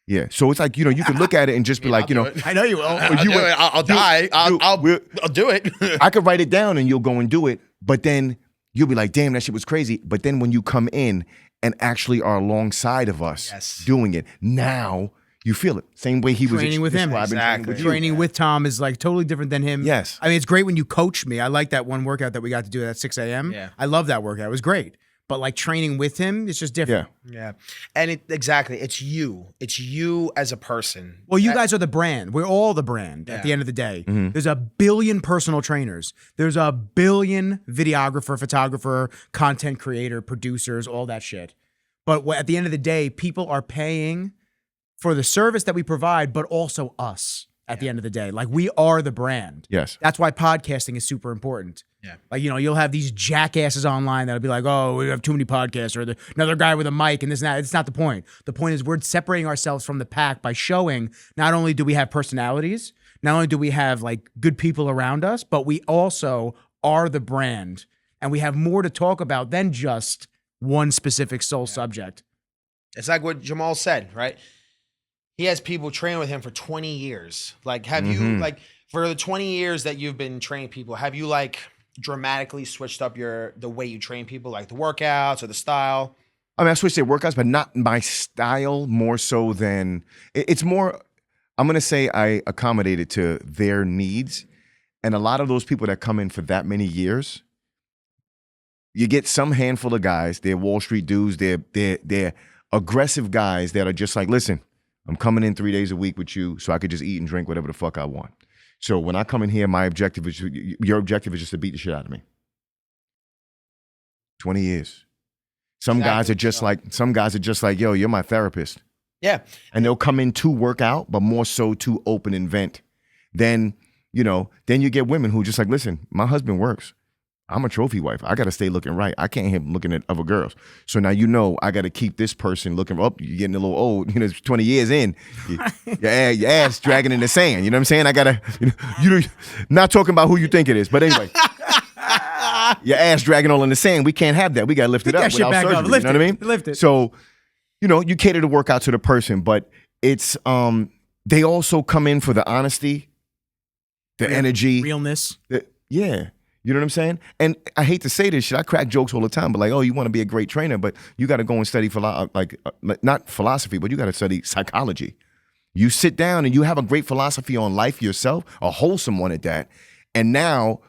Yeah. So it's like, you know, you could look at it and just be like, you know. I know you will. I'll die. I'll do it. I could write it down and you'll go and do it. But then you'll be like, damn, that shit was crazy. But then when you come in and actually are alongside of us doing it, now you feel it. Same way he was training with him. Exactly. Training with Tom is like totally different than him. Yes. I mean, it's great when you coach me. I like that one workout that we got to do at 6 a.m. Yeah. I love that workout. It was great. But like training with him, it's just different. Yeah. And it's you. It's you as a person. Well, you guys are the brand. We're all the brand at the end of the day. Mm-hmm. There's 1 billion personal trainers. There's 1 billion videographer, photographer, content creator, producers, all that shit. But at the end of the day, people are paying for the service that we provide, but also us at the end of the day. Like, we are the brand. Yes. That's why podcasting is super important. Yeah. Like, you know, you'll have these jackasses online that'll be like, oh, we have too many podcasts, or another guy with a mic and this and that. It's not the point. The point is we're separating ourselves from the pack by showing not only do we have personalities, not only do we have like good people around us, but we also are the brand. And we have more to talk about than just one specific sole subject. It's like what Jamal said, right? He has people train with him for 20 years. Like, have you, like, for the 20 years that you've been training people, have you, like, dramatically switched up the way you train people, like the workouts or the style? I mean, I switched their workouts, but not my style more so than, it's more, I'm going to say I accommodated to their needs. And a lot of those people that come in for that many years, you get some handful of guys, they're Wall Street dudes, they're aggressive guys that are just like, listen, I'm coming in 3 days a week with you so I could just eat and drink whatever the fuck I want. So when I come in here, your objective is just to beat the shit out of me. 20 years. Some guys are just like, yo, you're my therapist. Yeah. And they'll come in to work out, but more so to open and vent. Then you get women who just like, listen, my husband works. I'm a trophy wife. I got to stay looking right. I can't have him looking at other girls. So now I got to keep this person looking up. You're getting a little old. 20 years in, your ass dragging in the sand. You know what I'm saying? I got to, not talking about who you think it is, but anyway. Your ass dragging all in the sand. We can't have that. We got to lift it up without surgery. You know what I mean? Lift it. So, you cater the workout to the person, but it's, they also come in for the honesty, the energy. Realness. Yeah. You know what I'm saying? And I hate to say this shit. I crack jokes all the time, but like, oh, you want to be a great trainer, but you got to go and study not philosophy, but you got to study psychology. You sit down and you have a great philosophy on life yourself, a wholesome one at that. And now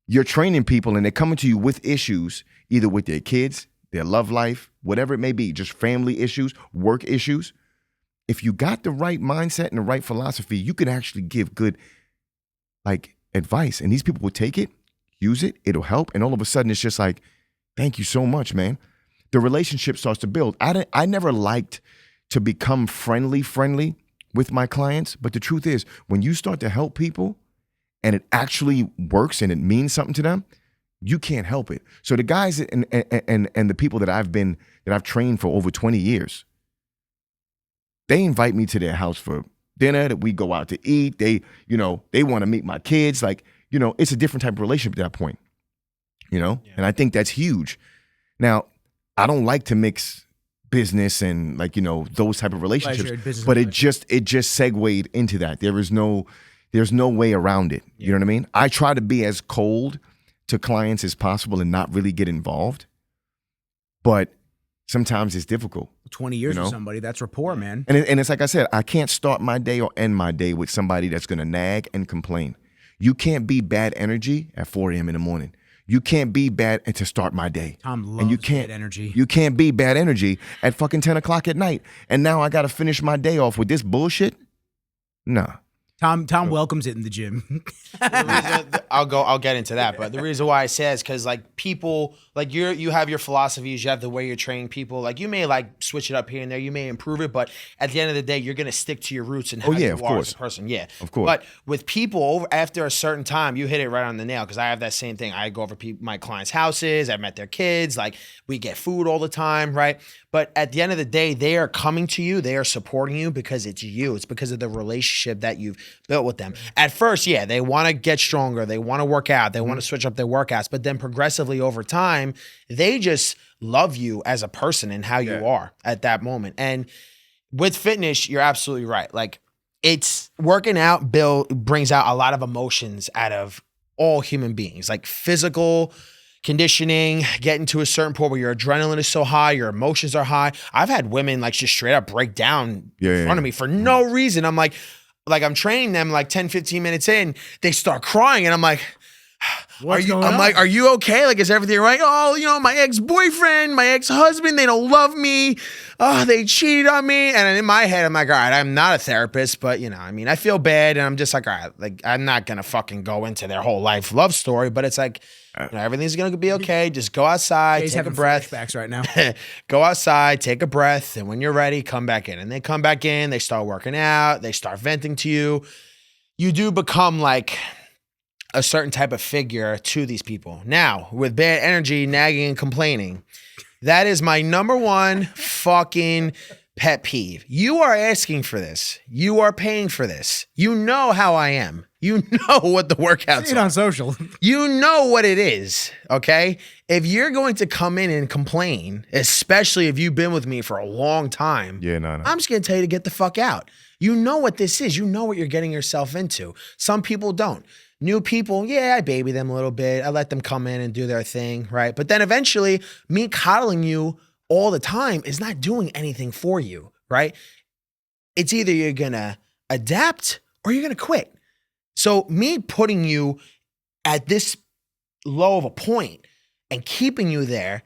you're training people and they're coming to you with issues, either with their kids, their love life, whatever it may be, just family issues, work issues. If you got the right mindset and the right philosophy, you can actually give good advice. And these people will take it, use it, it'll help, and all of a sudden it's just like, thank you so much, man. The relationship starts to build. I never liked to become friendly with my clients. But the truth is, when you start to help people and it actually works and it means something to them, you can't help it. So the guys and the people that I've trained for over 20 years, they invite me to their house for dinner, that we go out to eat. They want to meet my kids. Like, it's a different type of relationship at that point, And I think that's huge. Now, I don't like to mix business and those type of relationships, but it just segued into that. There's no way around it. You know what I mean? I try to be as cold to clients as possible and not really get involved, but sometimes it's difficult. 20 years with somebody, that's rapport, man. And it's like I said, I can't start my day or end my day with somebody that's going to nag and complain. You can't be bad energy at 4 a.m. in the morning. You can't be bad and to start my day. Tom loves bad energy. You can't be bad energy at fucking 10 o'clock at night. And now I got to finish my day off with this bullshit? Nah. Tom welcomes it in the gym. I'll get into that, but the reason why I say is because people you have your philosophies, you have the way you're training people. You may switch it up here and there, you may improve it, but at the end of the day, you're gonna stick to your roots and how you are as a person. Yeah, of course. But with people, after a certain time, you hit it right on the nail because I have that same thing. I go over my clients' houses, I met their kids, we get food all the time, right? But at the end of the day, they are coming to you, they are supporting you because it's you. It's because of the relationship that you've built with them. At first, they want to get stronger, they want to work out, they want to switch up their workouts, but then progressively over time, they just love you as a person and how you are at that moment. And with fitness, you're absolutely right. It's working out brings out a lot of emotions out of all human beings, physical conditioning, getting to a certain point where your adrenaline is so high, your emotions are high. I've had women just straight up break down in front of me for no reason. I'm I'm training them 10, 15 minutes in, they start crying and I'm like, are you okay? Is everything right? Oh, my ex-boyfriend, my ex-husband, they don't love me. Oh, they cheated on me. And in my head, I'm like, all right, I'm not a therapist, but I feel bad. And I'm just all right, I'm not going to fucking go into their whole life love story, but it's everything's going to be okay. Just go outside, take a breath. Flashbacks right now. Go outside, take a breath. And when you're ready, come back in. And they come back in, they start working out, they start venting to you. You do become a certain type of figure to these people. Now, with bad energy, nagging, and complaining, that is my number one fucking pet peeve. You are asking for this. You are paying for this. You know how I am. You know what the workouts are. On social. You know what it is, okay? If you're going to come in and complain, especially if you've been with me for a long time, I'm just going to tell you to get the fuck out. You know what this is. You know what you're getting yourself into. Some people don't. New people, I baby them a little bit. I let them come in and do their thing, right? But then eventually, me coddling you all the time is not doing anything for you, right? It's either you're going to adapt or you're going to quit. So me putting you at this low of a point and keeping you there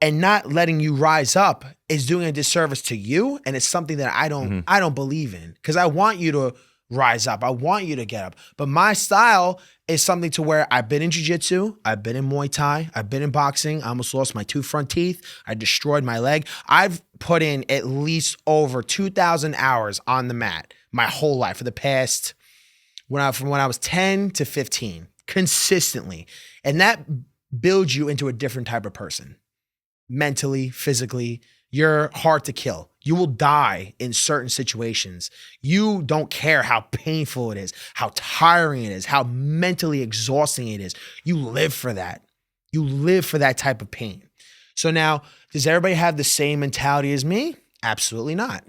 and not letting you rise up is doing a disservice to you. And it's something that I don't believe in because I want you to rise up. I want you to get up. But my style is something to where I've been in Jiu Jitsu, I've been in Muay Thai, I've been in boxing. I almost lost my 2 front teeth. I destroyed my leg. I've put in at least over 2,000 hours on the mat my whole life for the past, from when I was 10 to 15, consistently. And that builds you into a different type of person. Mentally, physically, you're hard to kill. You will die in certain situations. You don't care how painful it is, how tiring it is, how mentally exhausting it is. You live for that. You live for that type of pain. So now, does everybody have the same mentality as me? Absolutely not.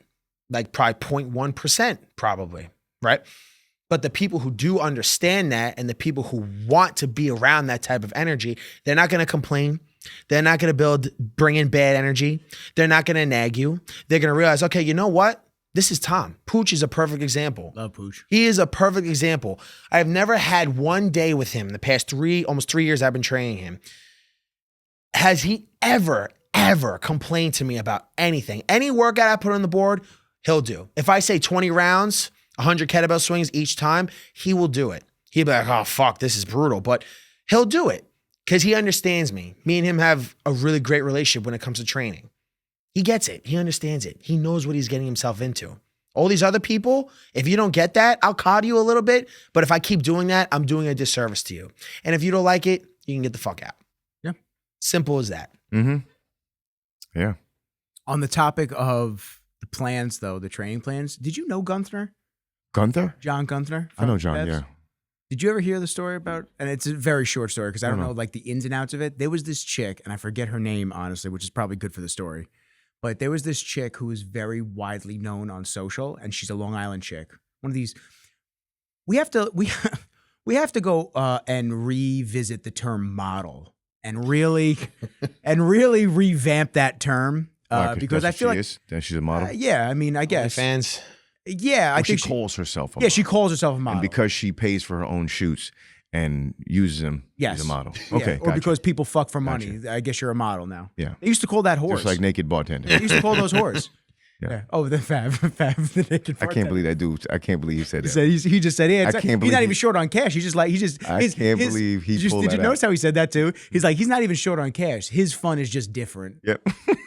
Probably 0.1%, probably, right? But the people who do understand that and the people who want to be around that type of energy, they're not going to complain. They're not going to bring in bad energy. They're not going to nag you. They're going to realize, okay, you know what? This is Tom. Pooch is a perfect example. Love Pooch. He is a perfect example. I've never had one day with him in the past almost 3 years I've been training him. Has he ever complained to me about anything? Any workout I put on the board, he'll do. If I say 20 rounds, 100 kettlebell swings each time, he will do it. He'll be like, oh, fuck, this is brutal. But he'll do it. Because he understands me. Me and him have a really great relationship when it comes to training. He gets it. He understands it. He knows what he's getting himself into. All these other people, if you don't get that, I'll coddle you a little bit. But if I keep doing that, I'm doing a disservice to you. And if you don't like it, you can get the fuck out. Yeah. Simple as that. Mm-hmm. Yeah. On the topic of the plans, though, the training plans, did you know Gunther? Gunther? John Gunther? I know from John, Babs? yeah. Did you ever hear the story about, and it's a very short story because I don't know like the ins and outs of it. There was this chick, and I forget her name, honestly, which is probably good for the story. But there was this chick who was very widely known on social, and she's a Long Island chick. One of these, we have to go and revisit the term model and really revamp that term because I feel like that she's a model. yeah, I mean, I guess Fans. yeah, I think she calls herself a yeah, model. she calls herself a model. And because she pays for her own shoots and uses them, Yes. she's a model. Yeah, Okay, or gotcha. because people fuck for money. I guess you're a model now. Yeah. They used to call that whores. Just like naked bartender. They used to call those whores. Yeah. Oh, the fab, the naked. I can't believe that dude. I can't believe he said He that. said he just said yeah. I can't He's believe not he- even short on cash. He's just like I can't believe he pulled Did you that notice out. how he said that too? He's like he's not even short on cash. His fun is just different. Yep.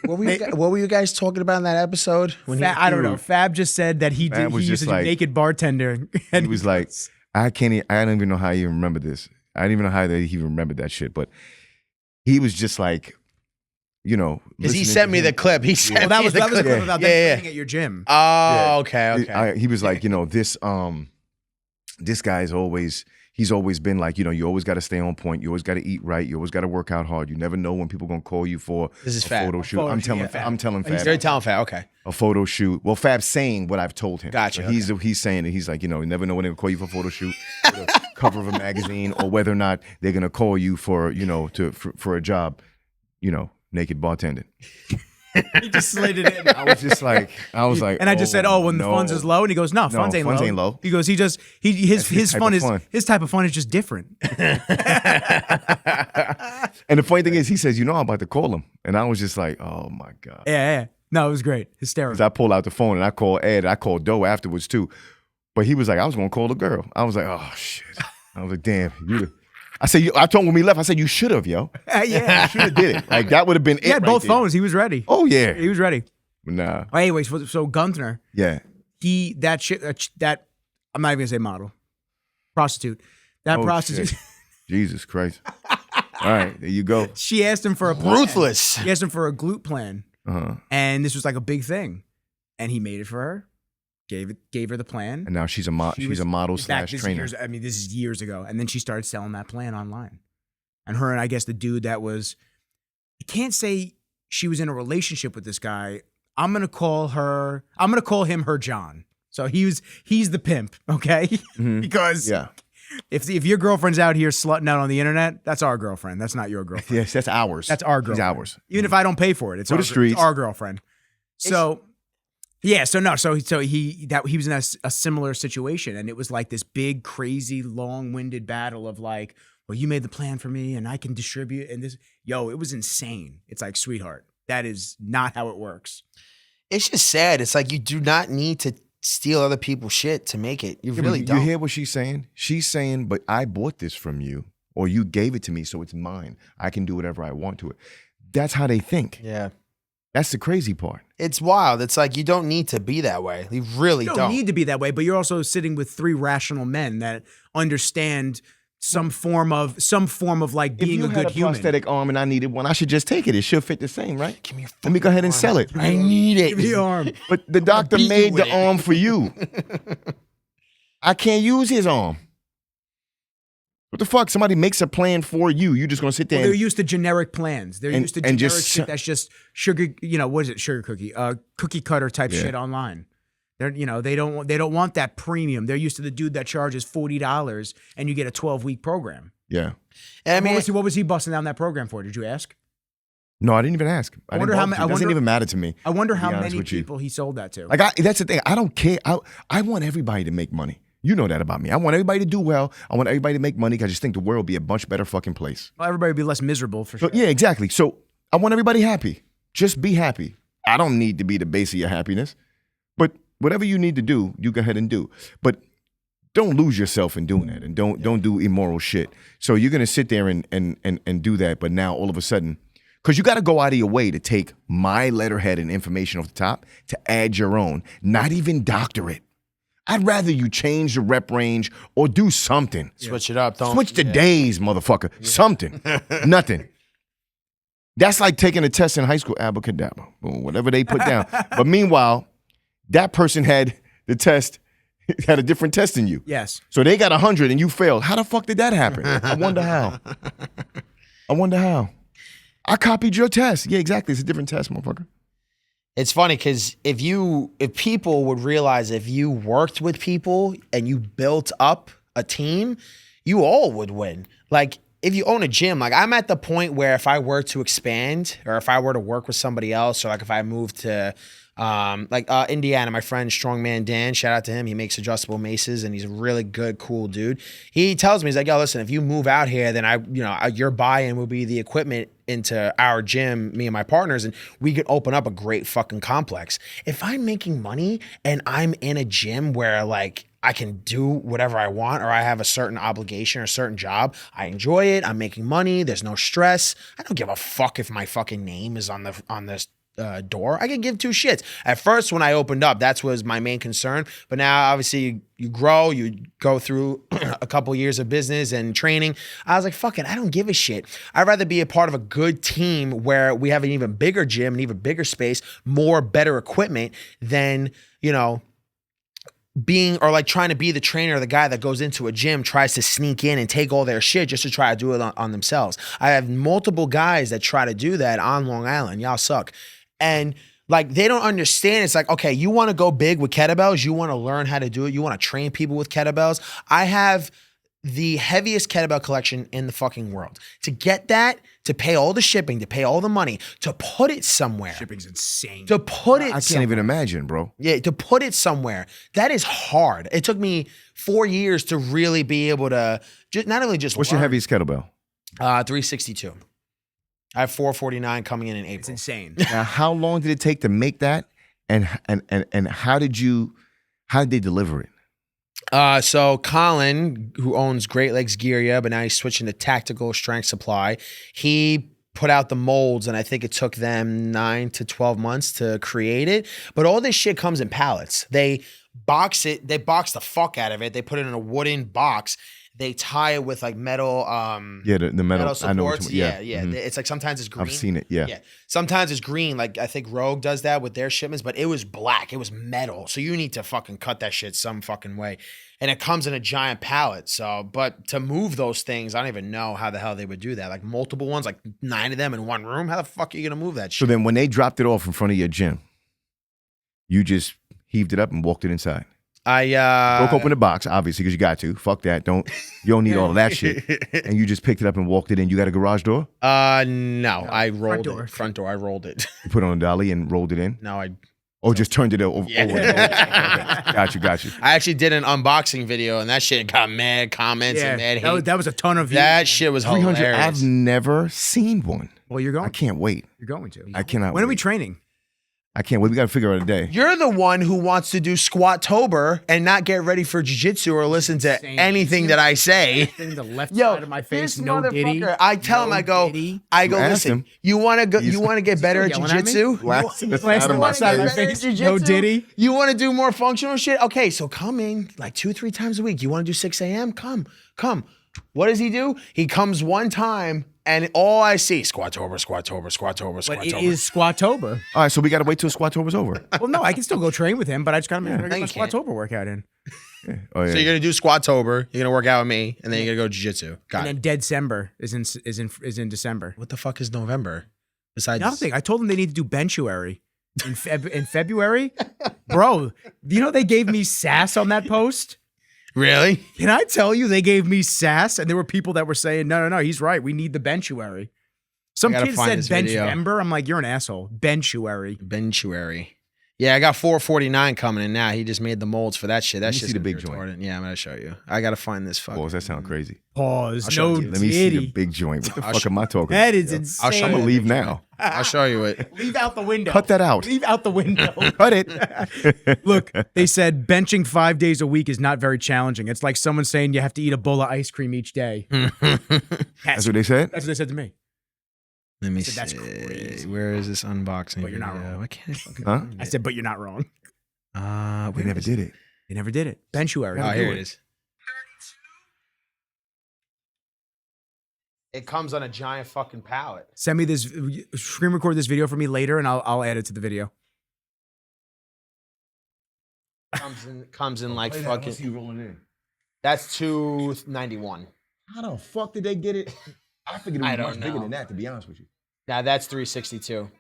What were you guys talking about in that episode? When I don't know. Fab just said that he Fab was used just to like- naked bartender. And He was like, I don't even know how you remember this. I don't even know how he remembered that shit. But he was just like, you know, Because he listening sent to me him. the clip. He sent well, that me was the that was a clip. clip about Yeah, them yeah. training at your gym. Oh, Yeah. okay. He was like, you know, this guy's he's always been like, you know, you always got to stay on point. You always got to eat right. You always got to work out hard. You never know when people gonna call you for This is a Fab. photo shoot. Photo I'm shoot, telling yeah, Fab. I'm telling He's Fab very talented. Okay. a photo shoot. Well, Fab's saying what I've told him. Gotcha, So he's saying it. He's like, you know, you never know when they're gonna call you for a photo shoot, for the cover of a magazine, or whether or not they're gonna call you for, you know, for a job, you know, naked bartending. He just slid it in. I was like, And I just said, "Oh, when the no. funds is low," and he goes, "No, funds ain't funds low." ain't low. He goes, his his type fun of is fun. his type of fun is just different. And the funny thing is, he says, you know, I'm about to call him, and I was just like, oh my god. Yeah. No, it was great, Because hysterical. I pulled out the phone and I called Ed. I called Doe afterwards too, but he was like, I was gonna call the girl. I was like, oh shit. I was like, damn. I told him when we left. I said, you should have, yo. Yeah, You should have did it. Like that would have been it. he had right both there. phones. He was ready. Oh yeah. He was ready. Nah. Oh, anyways, so Gunther, Yeah. that I'm not even gonna say model, prostitute. That Oh, prostitute. shit. Jesus Christ. All right, there you go. She asked him for a plan. Ruthless. She asked him for a glute plan, Uh-huh. and this was like a big thing, and he made it for her. Gave her the plan. And now she's a model slash trainer. This is years ago, and then she started selling that plan online. And her and I guess the dude that was, I can't say she was in a relationship with this guy. I'm gonna call him her John. So he's the pimp, okay? Mhm. Because Yeah. if your girlfriend's out here slutting out on the internet, that's our girlfriend. That's not your girlfriend. Yes, that's ours. That's our It's girlfriend. ours. Even if I don't pay for it, it's For the it's streets. our girlfriend. So yeah, so he was in a similar situation, and it was like this big, crazy, long-winded battle of like, well, you made the plan for me, and I can distribute, and this, it was insane. It's like, sweetheart, that is not how it works. It's just sad. It's like you do not need to steal other people's shit to make it. You Yeah, really but don't. You hear what she's saying? She's saying, but I bought this from you, or you gave it to me, so it's mine. I can do whatever I want to it. That's how they think. Yeah. That's the crazy part. It's wild. It's like you don't need to be that way. You really You don't. don't need to be that way, but you're also sitting with three rational men that understand some form of like being a good human. prosthetic arm and I needed one, I should just take it. It should fit the same, right? Give me your Let me go ahead and sell it. I need it. Give me your arm. But the doctor beat you made with the it. arm for you. I can't use his arm. What the fuck? Somebody makes a plan for you. You just gonna sit there Well, they're and used to generic plans. They're and- used to and generic just- shit that's just sugar. What is it? Sugar cookie, cookie cutter type Yeah. shit online. They're they don't want that premium. They're used to the dude that charges $40 and you get a 12-week program. yeah. I mean, what was he busting down that program for? Did you ask? No, I didn't even ask. I wonder didn't how bother ma- to. I It doesn't wonder- even matter to me. I wonder to be how honest many with you. people he sold that to. Like that's the thing. I don't care. I want everybody to make money. You know that about me. I want everybody to do well. I want everybody to make money because I just think the world would be a much better fucking place. Well, everybody would be less miserable for So sure. yeah, exactly. So I want everybody happy. Just be happy. I don't need to be the base of your happiness. But whatever you need to do, you go ahead and do. But don't lose yourself in doing that, and don't do immoral shit. So you're gonna sit there and do that. But now all of a sudden, Because you got to go out of your way to take my letterhead and information off the top to add your own, not even doctor it. I'd rather you change the rep range or do something. Switch it up. Don't Switch the days, motherfucker. Something. Nothing. That's like taking a test in high school, abracadabra, or whatever they put down. But meanwhile, that person had the test, had a different test than you. Yes. So they got 100 and you failed. How the fuck did that happen? I wonder how. I copied your test. Yeah, exactly. It's a different test, motherfucker. It's funny because if people would realize if you worked with people and you built up a team, you all would win. Like if you own a gym, like I'm at the point where if I were to expand or if I were to work with somebody else, or like if I moved to Indiana, my friend Strongman Dan, shout out to him. He makes adjustable maces and he's a really good, cool dude. He tells me, he's like, yo, listen, if you move out here, then your buy-in will be the equipment into our gym, me and my partners, and we could open up a great fucking complex. If I'm making money and I'm in a gym where like I can do whatever I want, or I have a certain obligation or a certain job, I enjoy it, I'm making money, there's no stress. I don't give a fuck if my fucking name is on this door. I can give two shits. At first, when I opened up, that was my main concern. But now, obviously, you grow, you go through a couple years of business and training. I was like, fuck it, I don't give a shit. I'd rather be a part of a good team where we have an even bigger gym, an even bigger space, better equipment than, being or like trying to be the trainer, the guy that goes into a gym, tries to sneak in and take all their shit just to try to do it on themselves. I have multiple guys that try to do that on Long Island. Y'all suck. And like, they don't understand. It's like, okay, you want to go big with kettlebells. You want to learn how to do it. You want to train people with kettlebells. I have the heaviest kettlebell collection in the fucking world. To get that, to pay all the shipping, to pay all the money, to put it somewhere. Shipping's insane. To put it I can't even imagine, bro. Yeah, to put it somewhere. That is hard. It took me 4 years to really be able to not only just What's your heaviest kettlebell? 362. I have 449 coming in April. It's insane. Now, how long did it take to make that? And how did they deliver it? So Colin, who owns Great Lakes Gear, but now he's switching to Tactical Strength Supply. He put out the molds, and I think it took them 9 to 12 months to create it. But all this shit comes in pallets. They box it. They box the fuck out of it. They put it in a wooden box. They tie it with like metal. The metal supports. I know. Yeah. Mm-hmm. It's like sometimes it's green. I've seen it. Yeah. Sometimes it's green. Like I think Rogue does that with their shipments, but it was black. It was metal. So you need to fucking cut that shit some fucking way. And it comes in a giant pallet. So, but to move those things, I don't even know how the hell they would do that. Like multiple ones, like 9 of them in one room. How the fuck are you gonna move that shit? So then, when they dropped it off in front of your gym, you just heaved it up and walked it inside. I broke open the box, obviously, because you got to. Fuck that. You don't need all of that shit. And you just picked it up and walked it in. You got a garage door? No. I rolled it. Front door. I rolled it. You put it on a dolly and rolled it in? No, just turned it over. Yeah. Okay. Got you. I actually did an unboxing video, and that shit got mad comments and mad hate. That was a ton of views. That shit was 300. hilarious. I've never seen one. Well, you're going. I can't wait. You're going to. I cannot When are wait. we training? I can't wait. We got to figure out a day. You're the one who wants to do Squat-tober and not get ready for jiu-jitsu or listen to anything that I say. The left side of my face, this no diddy. motherfucker, I tell him, I go, You asked listen, him. you want to get better at yelling at me? jiu-jitsu? Last Side of my face, no diddy. You want to do more functional shit? Okay, so come in like 2-3 times a week. You want to do 6 a.m.? Come. What does he do? He comes one time, and all I see, Squat-tober. But it is Squat-tober. All right, so we got to wait till Squat-tober's over. Well, no, I can still go train with him, but I just got to make sure I get you my can't. Squat-tober workout in. Oh, yeah. So you're gonna do Squat-tober, you're gonna work out with me, and then you're gonna go jiu-jitsu. Got And it. then December is in December. What the fuck is November? Besides Nothing. I told them they need to do benchuary in February. Bro, they gave me sass on that post. Really? Can I tell you, they gave me sass, and there were people that were saying, no, he's right. We need the benchuary. Some I gotta kid find said this video. benchmember. I'm like, you're an asshole. Benchuary. Benchuary. Yeah, I got 449 coming in now. He just made the molds for that shit. That Let me shit's see the gonna be big joint. retarded. Yeah, I'm gonna show you. I gotta find this fucking. Boy, does that sound crazy? Pause. I'll show No it to you. Let me see the diddy. big joint. What the I'll fuck show- am I talking That about? is yo? insane. I'll show I'm you. going to leave now. I'll show you it. Leave out the window. Cut that out. Leave out the window. Cut it. Look, they said benching 5 days a week is not very challenging. It's like someone saying you have to eat a bowl of ice cream each day. That's what they said? That's what they said to me. Let me said, see. "That's crazy." Where is this unboxing? But you're not video? wrong. Why can't I fucking Huh? find I it? said, but you're not wrong. We never did it. They never did it. Benchuary. Oh, do here it. it is. It comes on a giant fucking pallet. Send me this. Screen record this video for me later, and I'll add it to the video. Comes in like What's fucking. he rolling in? That's $291. How the fuck did they get it? I figured it I was don't much bigger know. than that, to be honest with you. Now that's $362.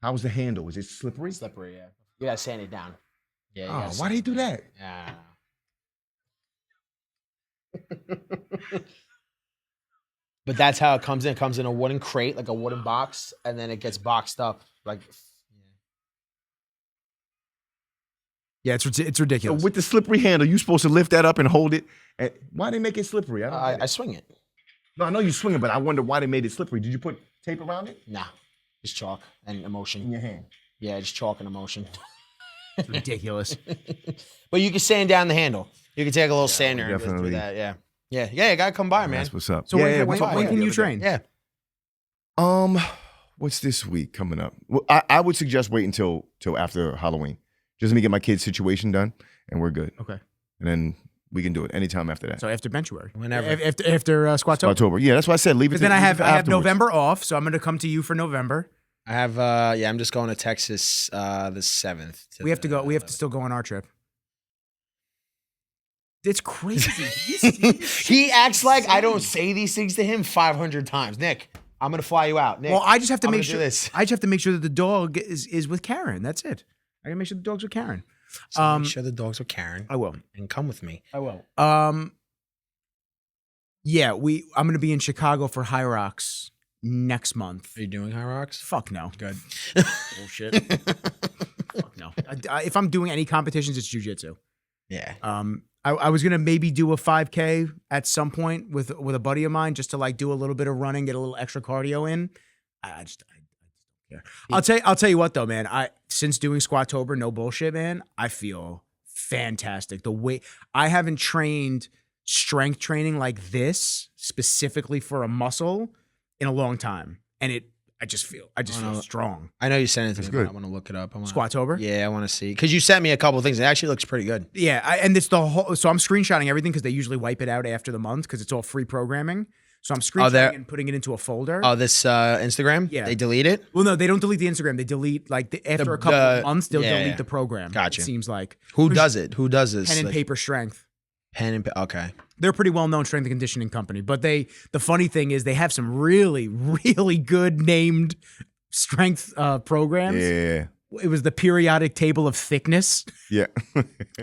How was the handle? Was it slippery? Slippery, yeah. You gotta sand it down. Yeah. You Oh, gotta why sand they it do down. that? Yeah. But that's how it comes in. It comes in a wooden crate, like a wooden box, and then it gets boxed up. Like, Yeah, it's So ridiculous. with the slippery handle, you supposed to lift that up and hold it. And why they make it slippery? I don't get I it. swing it. No, I know you swing it, but I wonder why they made it slippery. Did you put tape around it Nah, just chalk and in emotion. your hand? Yeah, just chalk and emotion. It's ridiculous. But you can sand down the handle. You can take a little sander and go definitely. through that. Yeah. You gotta come by, man. That's what's up. So Yeah, when, yeah, when, we talked when about can it you the other day. train? Yeah. What's this week coming up? Well, I would suggest wait until after Halloween. Just let me get my kid's situation done, and we're good. Okay. And then we can do it anytime after that. So after Benchuary. Whenever. After Squattober. October. Yeah, that's why I said leave it. Because then I have afterwards. November off, so I'm going to come to you for November. I have I'm just going to Texas the 7th. We have to go. We have to still go on our trip. It's crazy. He acts like I don't say these things to him 500 times. Nick, I'm gonna fly you out. Nick, Well, I just have to I'm make gonna do sure. this. I just have to make sure that the dog is with Karen. That's it. I gotta make sure the dog's with Karen. So make sure the dogs are Karen I will. and come with me. I will. Yeah, I'm gonna be in Chicago for High Rocks next month. Are you doing High Rocks? Fuck no. Good. Bullshit. Fuck no. If I'm doing any competitions, it's Jiu Jitsu. Yeah. I was gonna maybe do a 5K at some point with a buddy of mine just to like do a little bit of running, get a little extra cardio in. I just don't care. I'll tell you what though, man. Since doing Squattober, no bullshit, man, I feel fantastic. The way I haven't trained strength training like this specifically for a muscle in a long time, and I just feel strong. I know you sent it to me, good. but I want to look it up. Squattober. Yeah, I want to see. Because you sent me a couple of things. It actually looks pretty good. Yeah, and it's the whole. So I'm screenshotting everything because they usually wipe it out after the month because it's all free programming. So I'm screenshotting and putting it into a folder. Oh, this Instagram? Yeah. They delete it? Well, no, they don't delete the Instagram. They delete after a couple of months. They'll delete the program. Gotcha. It seems like Who does it? Who does this? pen and paper strength. Pen and paper. Okay. They're a pretty well-known strength and conditioning company, but the funny thing is they have some really, really good named strength programs. Yeah. It was the periodic table of thickness. Yeah.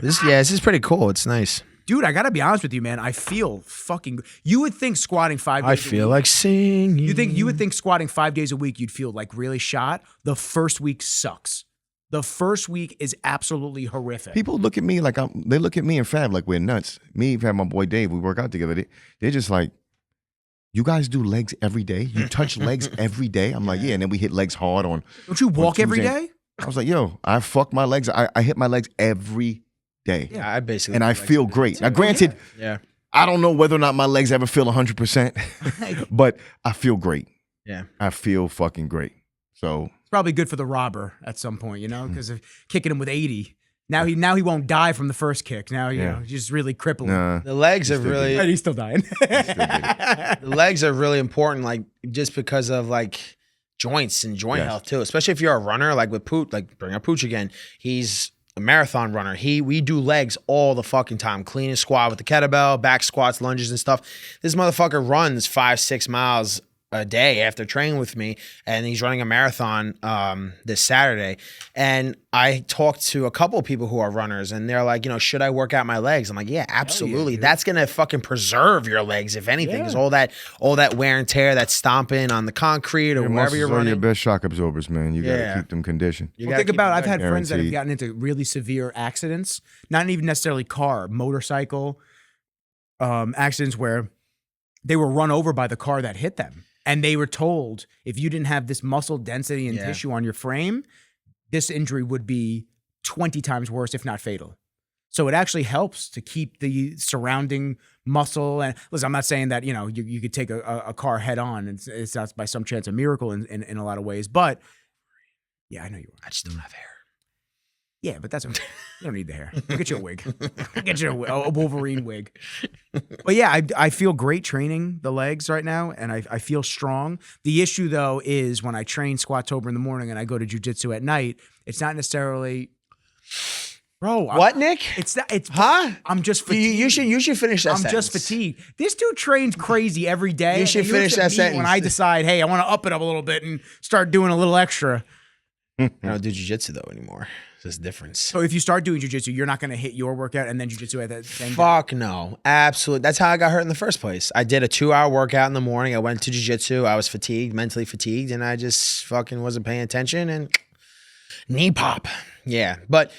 This is pretty cool. It's nice. Dude, I gotta be honest with you, man. I feel fucking. You would think squatting 5 days. I a feel week, like singing. You would think squatting 5 days a week, you'd feel like really shot. The first week sucks. The first week is absolutely horrific. People look at me like they look at me and Fab like we're nuts. Me, Fab, my boy Dave, we work out together. They're just like, you guys do legs every day? You touch legs every day? I'm like, yeah. And then we hit legs hard on. Don't you walk every Tuesday. day? I was like, yo, I fuck my legs. I hit my legs every day. Yeah, I basically. And I feel great. Now, granted, Yeah. I don't know whether or not my legs ever feel 100%, but I feel great. Yeah. I feel fucking great. So It's probably good for the robber at some point, you know, because of kicking him with 80. Now he won't die from the first kick. Now you know he's just really crippled. nah, The legs are really And he's still dying. the legs are really important, like just because of like joints and joint Yes. health too. Especially if you're a runner, like with Poot, like bring up Pooch again. He's a marathon runner. We do legs all the fucking time. Clean and squat with the kettlebell, back squats, lunges and stuff. This motherfucker runs 5-6 miles a day after training with me, and he's running a marathon this Saturday. And I talked to a couple of people who are runners, and they're like, should I work out my legs? I'm like, yeah, absolutely. That's gonna fucking preserve your legs, if anything, is all that wear and tear, that stomping on the concrete or your wherever you're muscles are running. your best shock absorbers, man. You Yeah. gotta keep them conditioned. You Well, gotta think keep about it I've had going. friends that have Guaranteed. gotten into really severe accidents, not even necessarily car, motorcycle accidents where they were run over by the car that hit them. And they were told if you didn't have this muscle density and tissue on your frame, this injury would be 20 times worse, if not fatal. So it actually helps to keep the surrounding muscle. And listen, I'm not saying that, you could take a car head on. It's not by some chance a miracle in a lot of ways. But yeah, I know you are. I just don't have hair. Yeah, but that's okay. You don't need the hair. I'll get you a wig. I'll get you a Wolverine wig. But yeah, I feel great training the legs right now, and I feel strong. The issue, though, is when I train Squattober in the morning and I go to Jiu Jitsu at night, it's not necessarily... Bro, What, Nick? It's not. It's Huh? I'm just fatigued. You should finish that I'm sentence. just fatigued. This dude trains crazy every day. You should and finish look at that me sentence. when I decide, hey, I want to up it up a little bit and start doing a little extra. I don't do jiu-jitsu though anymore. There's a difference. So if you start doing jiu-jitsu, you're not going to hit your workout and then jiu-jitsu at that same time? Fuck no. Absolutely. That's how I got hurt in the first place. I did a 2-hour workout in the morning. I went to jiu-jitsu. I was fatigued, mentally fatigued, and I just fucking wasn't paying attention and knee pop. Yeah. But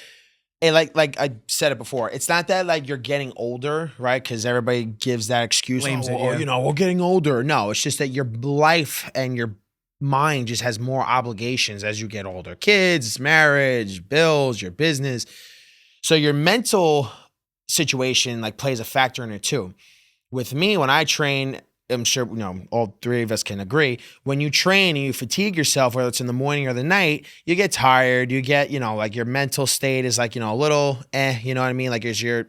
like I said it before, it's not that like you're getting older, right? Because everybody gives that excuse. Blames it, yeah. We're getting older. No, it's just that your life and your mind just has more obligations as you get older. Kids, marriage, bills, your business. So your mental situation like plays a factor in it too. With me, when I train, I'm sure all three of us can agree. When you train and you fatigue yourself, whether it's in the morning or the night, you get tired. You get like your mental state is like a little you know what I mean? Like as you're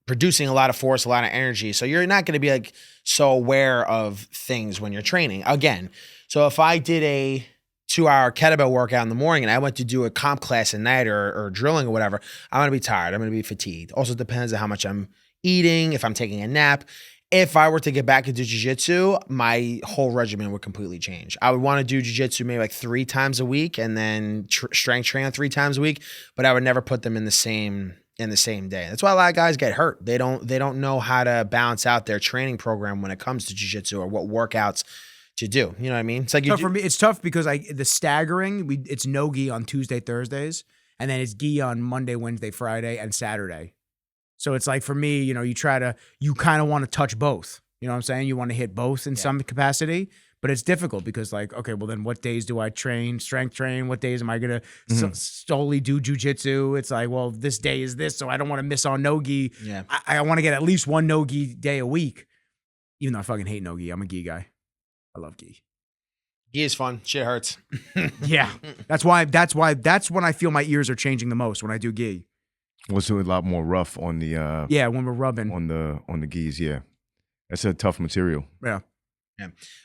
producing a lot of force, a lot of energy. So you're not going to be like so aware of things when you're training again. So if I did a 2-hour kettlebell workout in the morning and I went to do a comp class at night or drilling or whatever, I'm going to be tired. I'm going to be fatigued. Also depends on how much I'm eating, if I'm taking a nap. If I were to get back into jiu-jitsu, my whole regimen would completely change. I would want to do jiu-jitsu maybe like 3 times a week and then strength train 3 times a week, but I would never put them in the same day. That's why a lot of guys get hurt. They don't know how to balance out their training program when it comes to jiu-jitsu or what workouts to do. You know what I mean? It's like for me, it's tough because the staggering, it's no gi on Tuesday, Thursdays, and then it's gi on Monday, Wednesday, Friday, and Saturday. So it's like for me, you kind of want to touch both. You know what I'm saying? You want to hit both in some capacity, but it's difficult because like, okay, well then what days do I strength train? What days am I going to solely do jujitsu? It's like, well, this day is this, so I don't want to miss on no-gi. Yeah. I want to get at least one no-gi day a week, even though I fucking hate no-gi. I'm a gi guy. I love gi. Gi is fun. Shit hurts. Yeah. That's when I feel my ears are changing the most when I do gi. Was a lot more rough on the when we're rubbing on the gis. Yeah, that's a tough material. Yeah.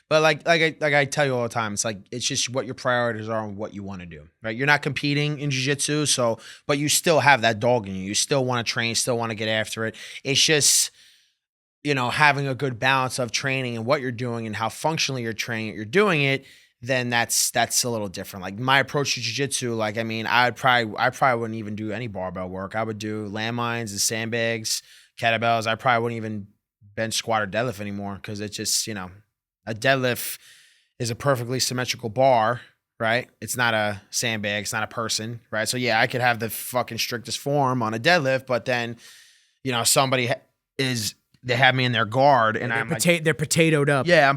But like I tell you all the time, it's just what your priorities are and what you want to do. Right? You're not competing in jiu-jitsu, but you still have that dog in you. You still want to train, still want to get after it. It's just having a good balance of training and what you're doing and how functionally you're training, you're doing it. Then that's a little different. Like my approach to jiu-jitsu, I probably wouldn't even do any barbell work. I would do landmines and sandbags, kettlebells. I probably wouldn't even bench, squat, or deadlift anymore because it's just, a deadlift is a perfectly symmetrical bar, right? It's not a sandbag. It's not a person, right? So yeah, I could have the fucking strictest form on a deadlift, but then, somebody they have me in their guard and they're potatoed up. Yeah,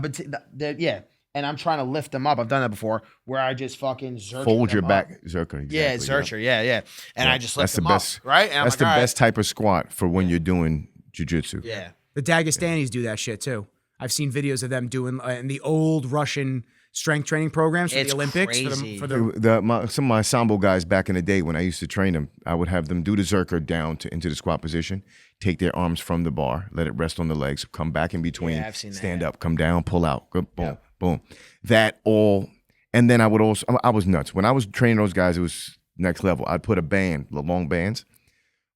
yeah. And I'm trying to lift them up. I've done that before, where I just fucking fold your back, up. Zerker. Exactly, yeah, Zercher. Yeah. And I just lift them up, right? And that's the best type of squat for when you're doing jiu-jitsu. Yeah. The Dagestanis do that shit too. I've seen videos of them doing in the old Russian strength training programs for the Olympics. Crazy. Some of my Sambo guys back in the day when I used to train them, I would have them do the Zerker down into the squat position, take their arms from the bar, let it rest on the legs, come back in between, stand up, come down, pull out, good, boom. Yeah. Boom. That all. And then I was nuts. When I was training those guys, it was next level. I'd put the long bands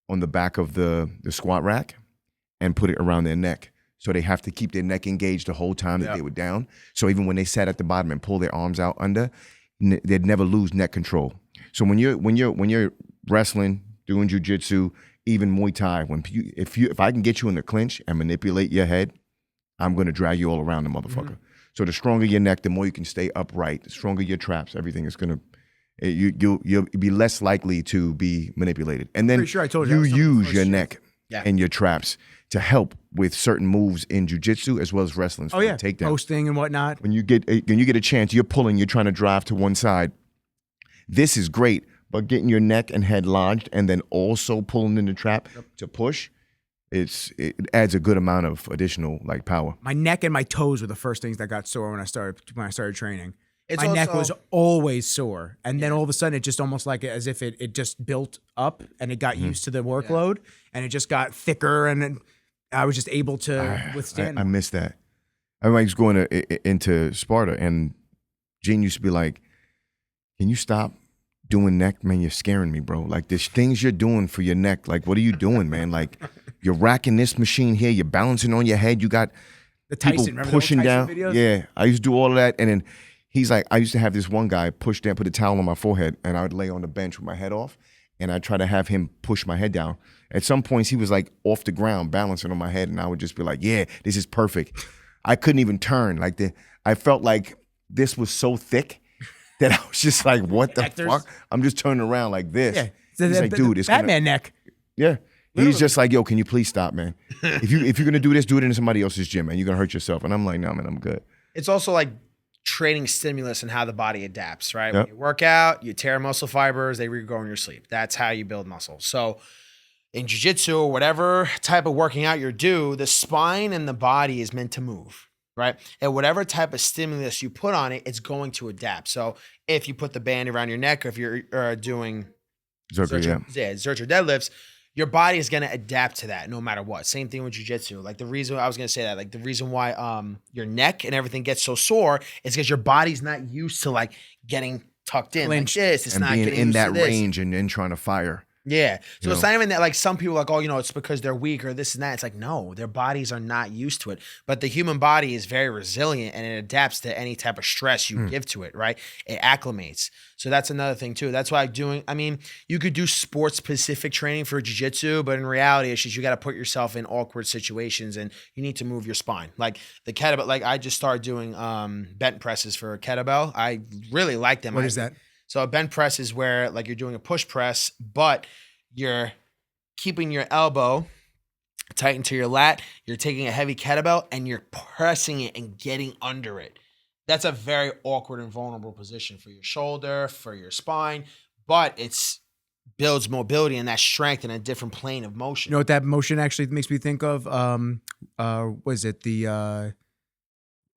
on the back of the squat rack and put it around their neck. So they have to keep their neck engaged the whole time that they were down. So even when they sat at the bottom and pulled their arms out under, they'd never lose neck control. So when you're wrestling, doing jiu-jitsu, even Muay Thai, if I can get you in the clinch and manipulate your head, I'm going to drag you all around the motherfucker. Mm-hmm. So the stronger your neck, the more you can stay upright. The stronger your traps, everything is gonna. You'll be less likely to be manipulated. And then sure I told you use your neck and your traps to help with certain moves in jiu-jitsu as well as wrestling. Oh yeah, takedown, posting and whatnot. When you get a chance, you're pulling, you're trying to drive to one side. This is great, but getting your neck and head lodged and then also pulling in the trap to push, it adds a good amount of additional like power. My neck and my toes were the first things that got sore when I started training. It's My neck also- was always sore, and then all of a sudden, it just almost like as if it just built up, and it got used to the workload, and it just got thicker, and then I was just able to withstand. I miss that. I was going into Sparta, and Gene used to be like, "Can you stop doing neck, man? You're scaring me, bro. Like there's things you're doing for your neck. Like what are you doing, man? Like you're racking this machine here. You're balancing on your head. You got the people Tyson, remember pushing the old down. Tyson videos? Yeah, I used to do all of that, and then he's like, I used to have this one guy push down, put a towel on my forehead, and I would lay on the bench with my head off, and I'd try to have him push my head down. At some points, he was like off the ground, balancing on my head, and I would just be like, yeah, this is perfect. I couldn't even turn. I felt like this was so thick that I was just like, what the fuck? I'm just turning around like this. Yeah. He's like, dude, it's Batman neck. Yeah. He's just like, yo, can you please stop, man? If you're gonna do this, do it in somebody else's gym, man. You're gonna hurt yourself. And I'm like, no, man, I'm good. It's also like training stimulus and how the body adapts, right? Yep. When you work out, you tear muscle fibers, they regrow in your sleep. That's how you build muscle. So in jiu-jitsu or whatever type of working out you do, the spine and the body is meant to move, right? And whatever type of stimulus you put on it, it's going to adapt. So if you put the band around your neck, or if you're doing Zerker, Zercher deadlifts, your body is going to adapt to that no matter what. Same thing with jiu-jitsu. Like the reason I was going to say that, like the reason why your neck and everything gets so sore is because your body's not used to like getting tucked in like this. It's and not being getting in used that to this. range and then trying to fire. Yeah. So You it's know? not even that like some people are like, oh, it's because they're weak or this and that. It's like, no, their bodies are not used to it. But the human body is very resilient and it adapts to any type of stress you give to it, right? It acclimates. So that's another thing too. That's why you could do sports specific training for jiu-jitsu, but in reality, it's just you got to put yourself in awkward situations and you need to move your spine. Like the kettlebell, like I just started doing bent presses for a kettlebell. I really like them. What is that? So a bent press is where like you're doing a push press, but you're keeping your elbow tight into your lat. You're taking a heavy kettlebell and you're pressing it and getting under it. That's a very awkward and vulnerable position for your shoulder, for your spine, but it's builds mobility and that strength in a different plane of motion. You know what that motion actually makes me think of? Was it the?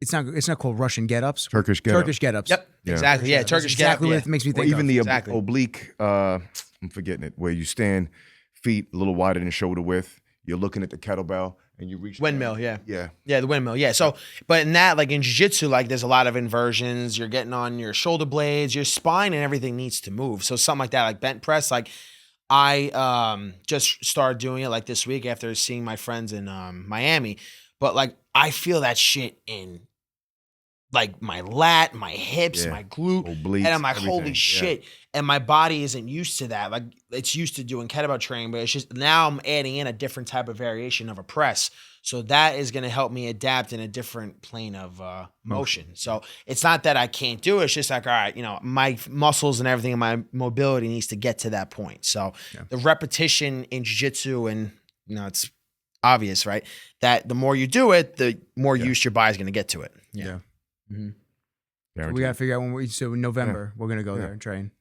It's not called Russian get-ups. Turkish get-up. Turkish get-ups. Yep. Yeah. Exactly. Yeah. That's Turkish exactly get what up. it makes me Or think even of. the Exactly. oblique, I'm forgetting it, where you stand feet a little wider than shoulder width. You're looking at the kettlebell and you reach Windmill. down. Yeah. Yeah. Yeah, the windmill. Yeah. So, but in that, like in jiu-jitsu, like there's a lot of inversions. You're getting on your shoulder blades, your spine, and everything needs to move. So something like that, like bent press, like I just started doing it like this week after seeing my friends in Miami. But like I feel that shit in like my lat, my hips, Yeah. my glute. Obliques, And I'm like, everything. holy Yeah. shit. And my body isn't used to that. Like it's used to doing kettlebell training, but it's just now I'm adding in a different type of variation of a press. So that is going to help me adapt in a different plane of motion. So it's not that I can't do it. It's just like, all right, my muscles and everything and my mobility needs to get to that point. So the repetition in jiu-jitsu and, it's obvious, right? That the more you do it, the more used your body's going to get to it. Yeah. Mm-hmm. Guaranteed. We got to figure out so in November, we're going to go there and train.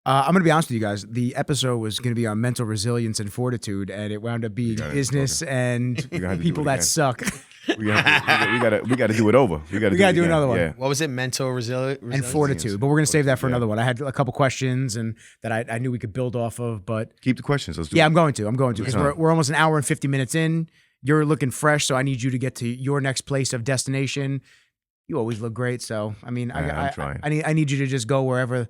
I'm going to be honest with you guys. The episode was going to be on mental resilience and fortitude, and it wound up being got it. business and gonna have to do people it that again. suck. we got to do it over. We got to do another one. Yeah. What was it? Mental resilience? And fortitude. But we're going to save that for Yeah. another one. I had a couple questions and that I knew we could build off of, but Keep the questions. Let's do yeah, it. I'm going to because time. we're almost an hour and 50 minutes in. You're looking fresh, so I need you to get to your next place of destination. You always look great, so I mean, I'm I trying. I need you to just go wherever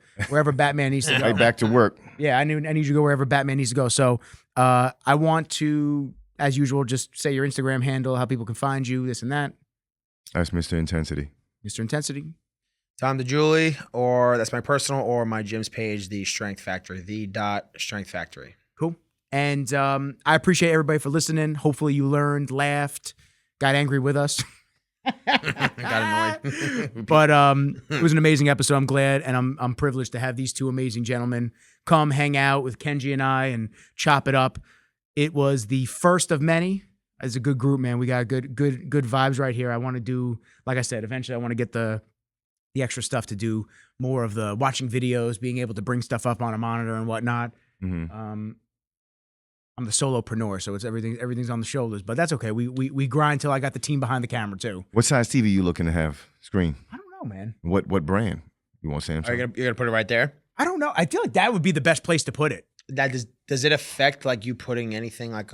Batman needs to go. Right back to work. Yeah, I need you to go wherever Batman needs to go. So I want to, as usual, just say your Instagram handle, how people can find you, this and that. That's Mr. Intensity. Mr. Intensity. Tom DeGiuli, or that's my personal, or my gym's page, The Strength Factory, Strength Factory. Cool. And I appreciate everybody for listening. Hopefully you learned, laughed, got angry with us. Got annoyed. But it was an amazing episode. I'm glad, and I'm privileged to have these two amazing gentlemen come hang out with Kenji and I and chop it up. It was the first of many. It's a good group, man. We got good vibes right here. I want to do, like I said, eventually I want to get the the extra stuff to do more of the watching videos, being able to bring stuff up on a monitor and whatnot. Mhm. I'm the solopreneur, so it's everything's on the shoulders, but that's okay. We grind till I got the team behind the camera too. What size TV you looking to have screen? I don't know, man. What brand? You want Samsung? You're gonna put it right there. I don't know. I feel like that would be the best place to put it. That does it affect like you putting anything like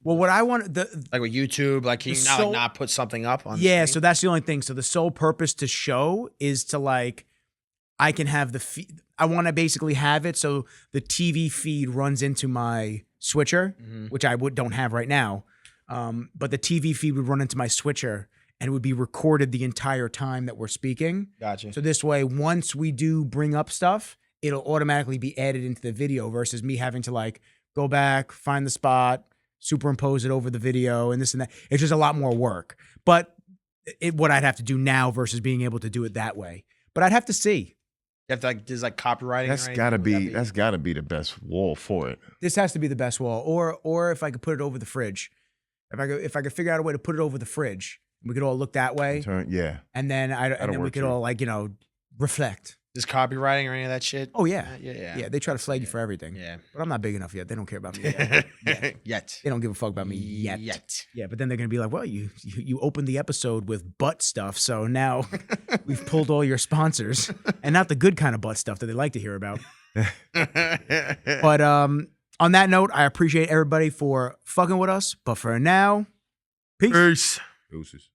Well, what I want with YouTube? Like, can you not put something up on? Yeah, the so screen? that's the only thing. So the sole purpose to show is to like, I can have I want to basically have it so the TV feed runs into my switcher, which I don't have right now. But the TV feed would run into my switcher and it would be recorded the entire time that we're speaking. Gotcha. So this way, once we do bring up stuff, it'll automatically be added into the video versus me having to like go back, find the spot, superimpose it over the video and this and that. It's just a lot more work. But what I'd have to do now versus being able to do it that way. But I'd have to see. You have to like, there's like copywriting. That's or gotta anything? be that's gotta be the best wall for it. This has to be the best wall. Or if I could put it over the fridge. If I could figure out a way to put it over the fridge, we could all look that way. Yeah. And then we work could too. all like, reflect. There's copywriting or any of that shit. Oh yeah. Yeah. They try to flag you for everything. Yeah. But I'm not big enough yet. They don't care about me yet. Yet. They don't give a fuck about me yet. Yeah, but then they're gonna be like, well, you opened the episode with butt stuff, so now we've pulled all your sponsors, and not the good kind of butt stuff that they like to hear about. But on that note, I appreciate everybody for fucking with us. But for now, peace. Peace. Deuces.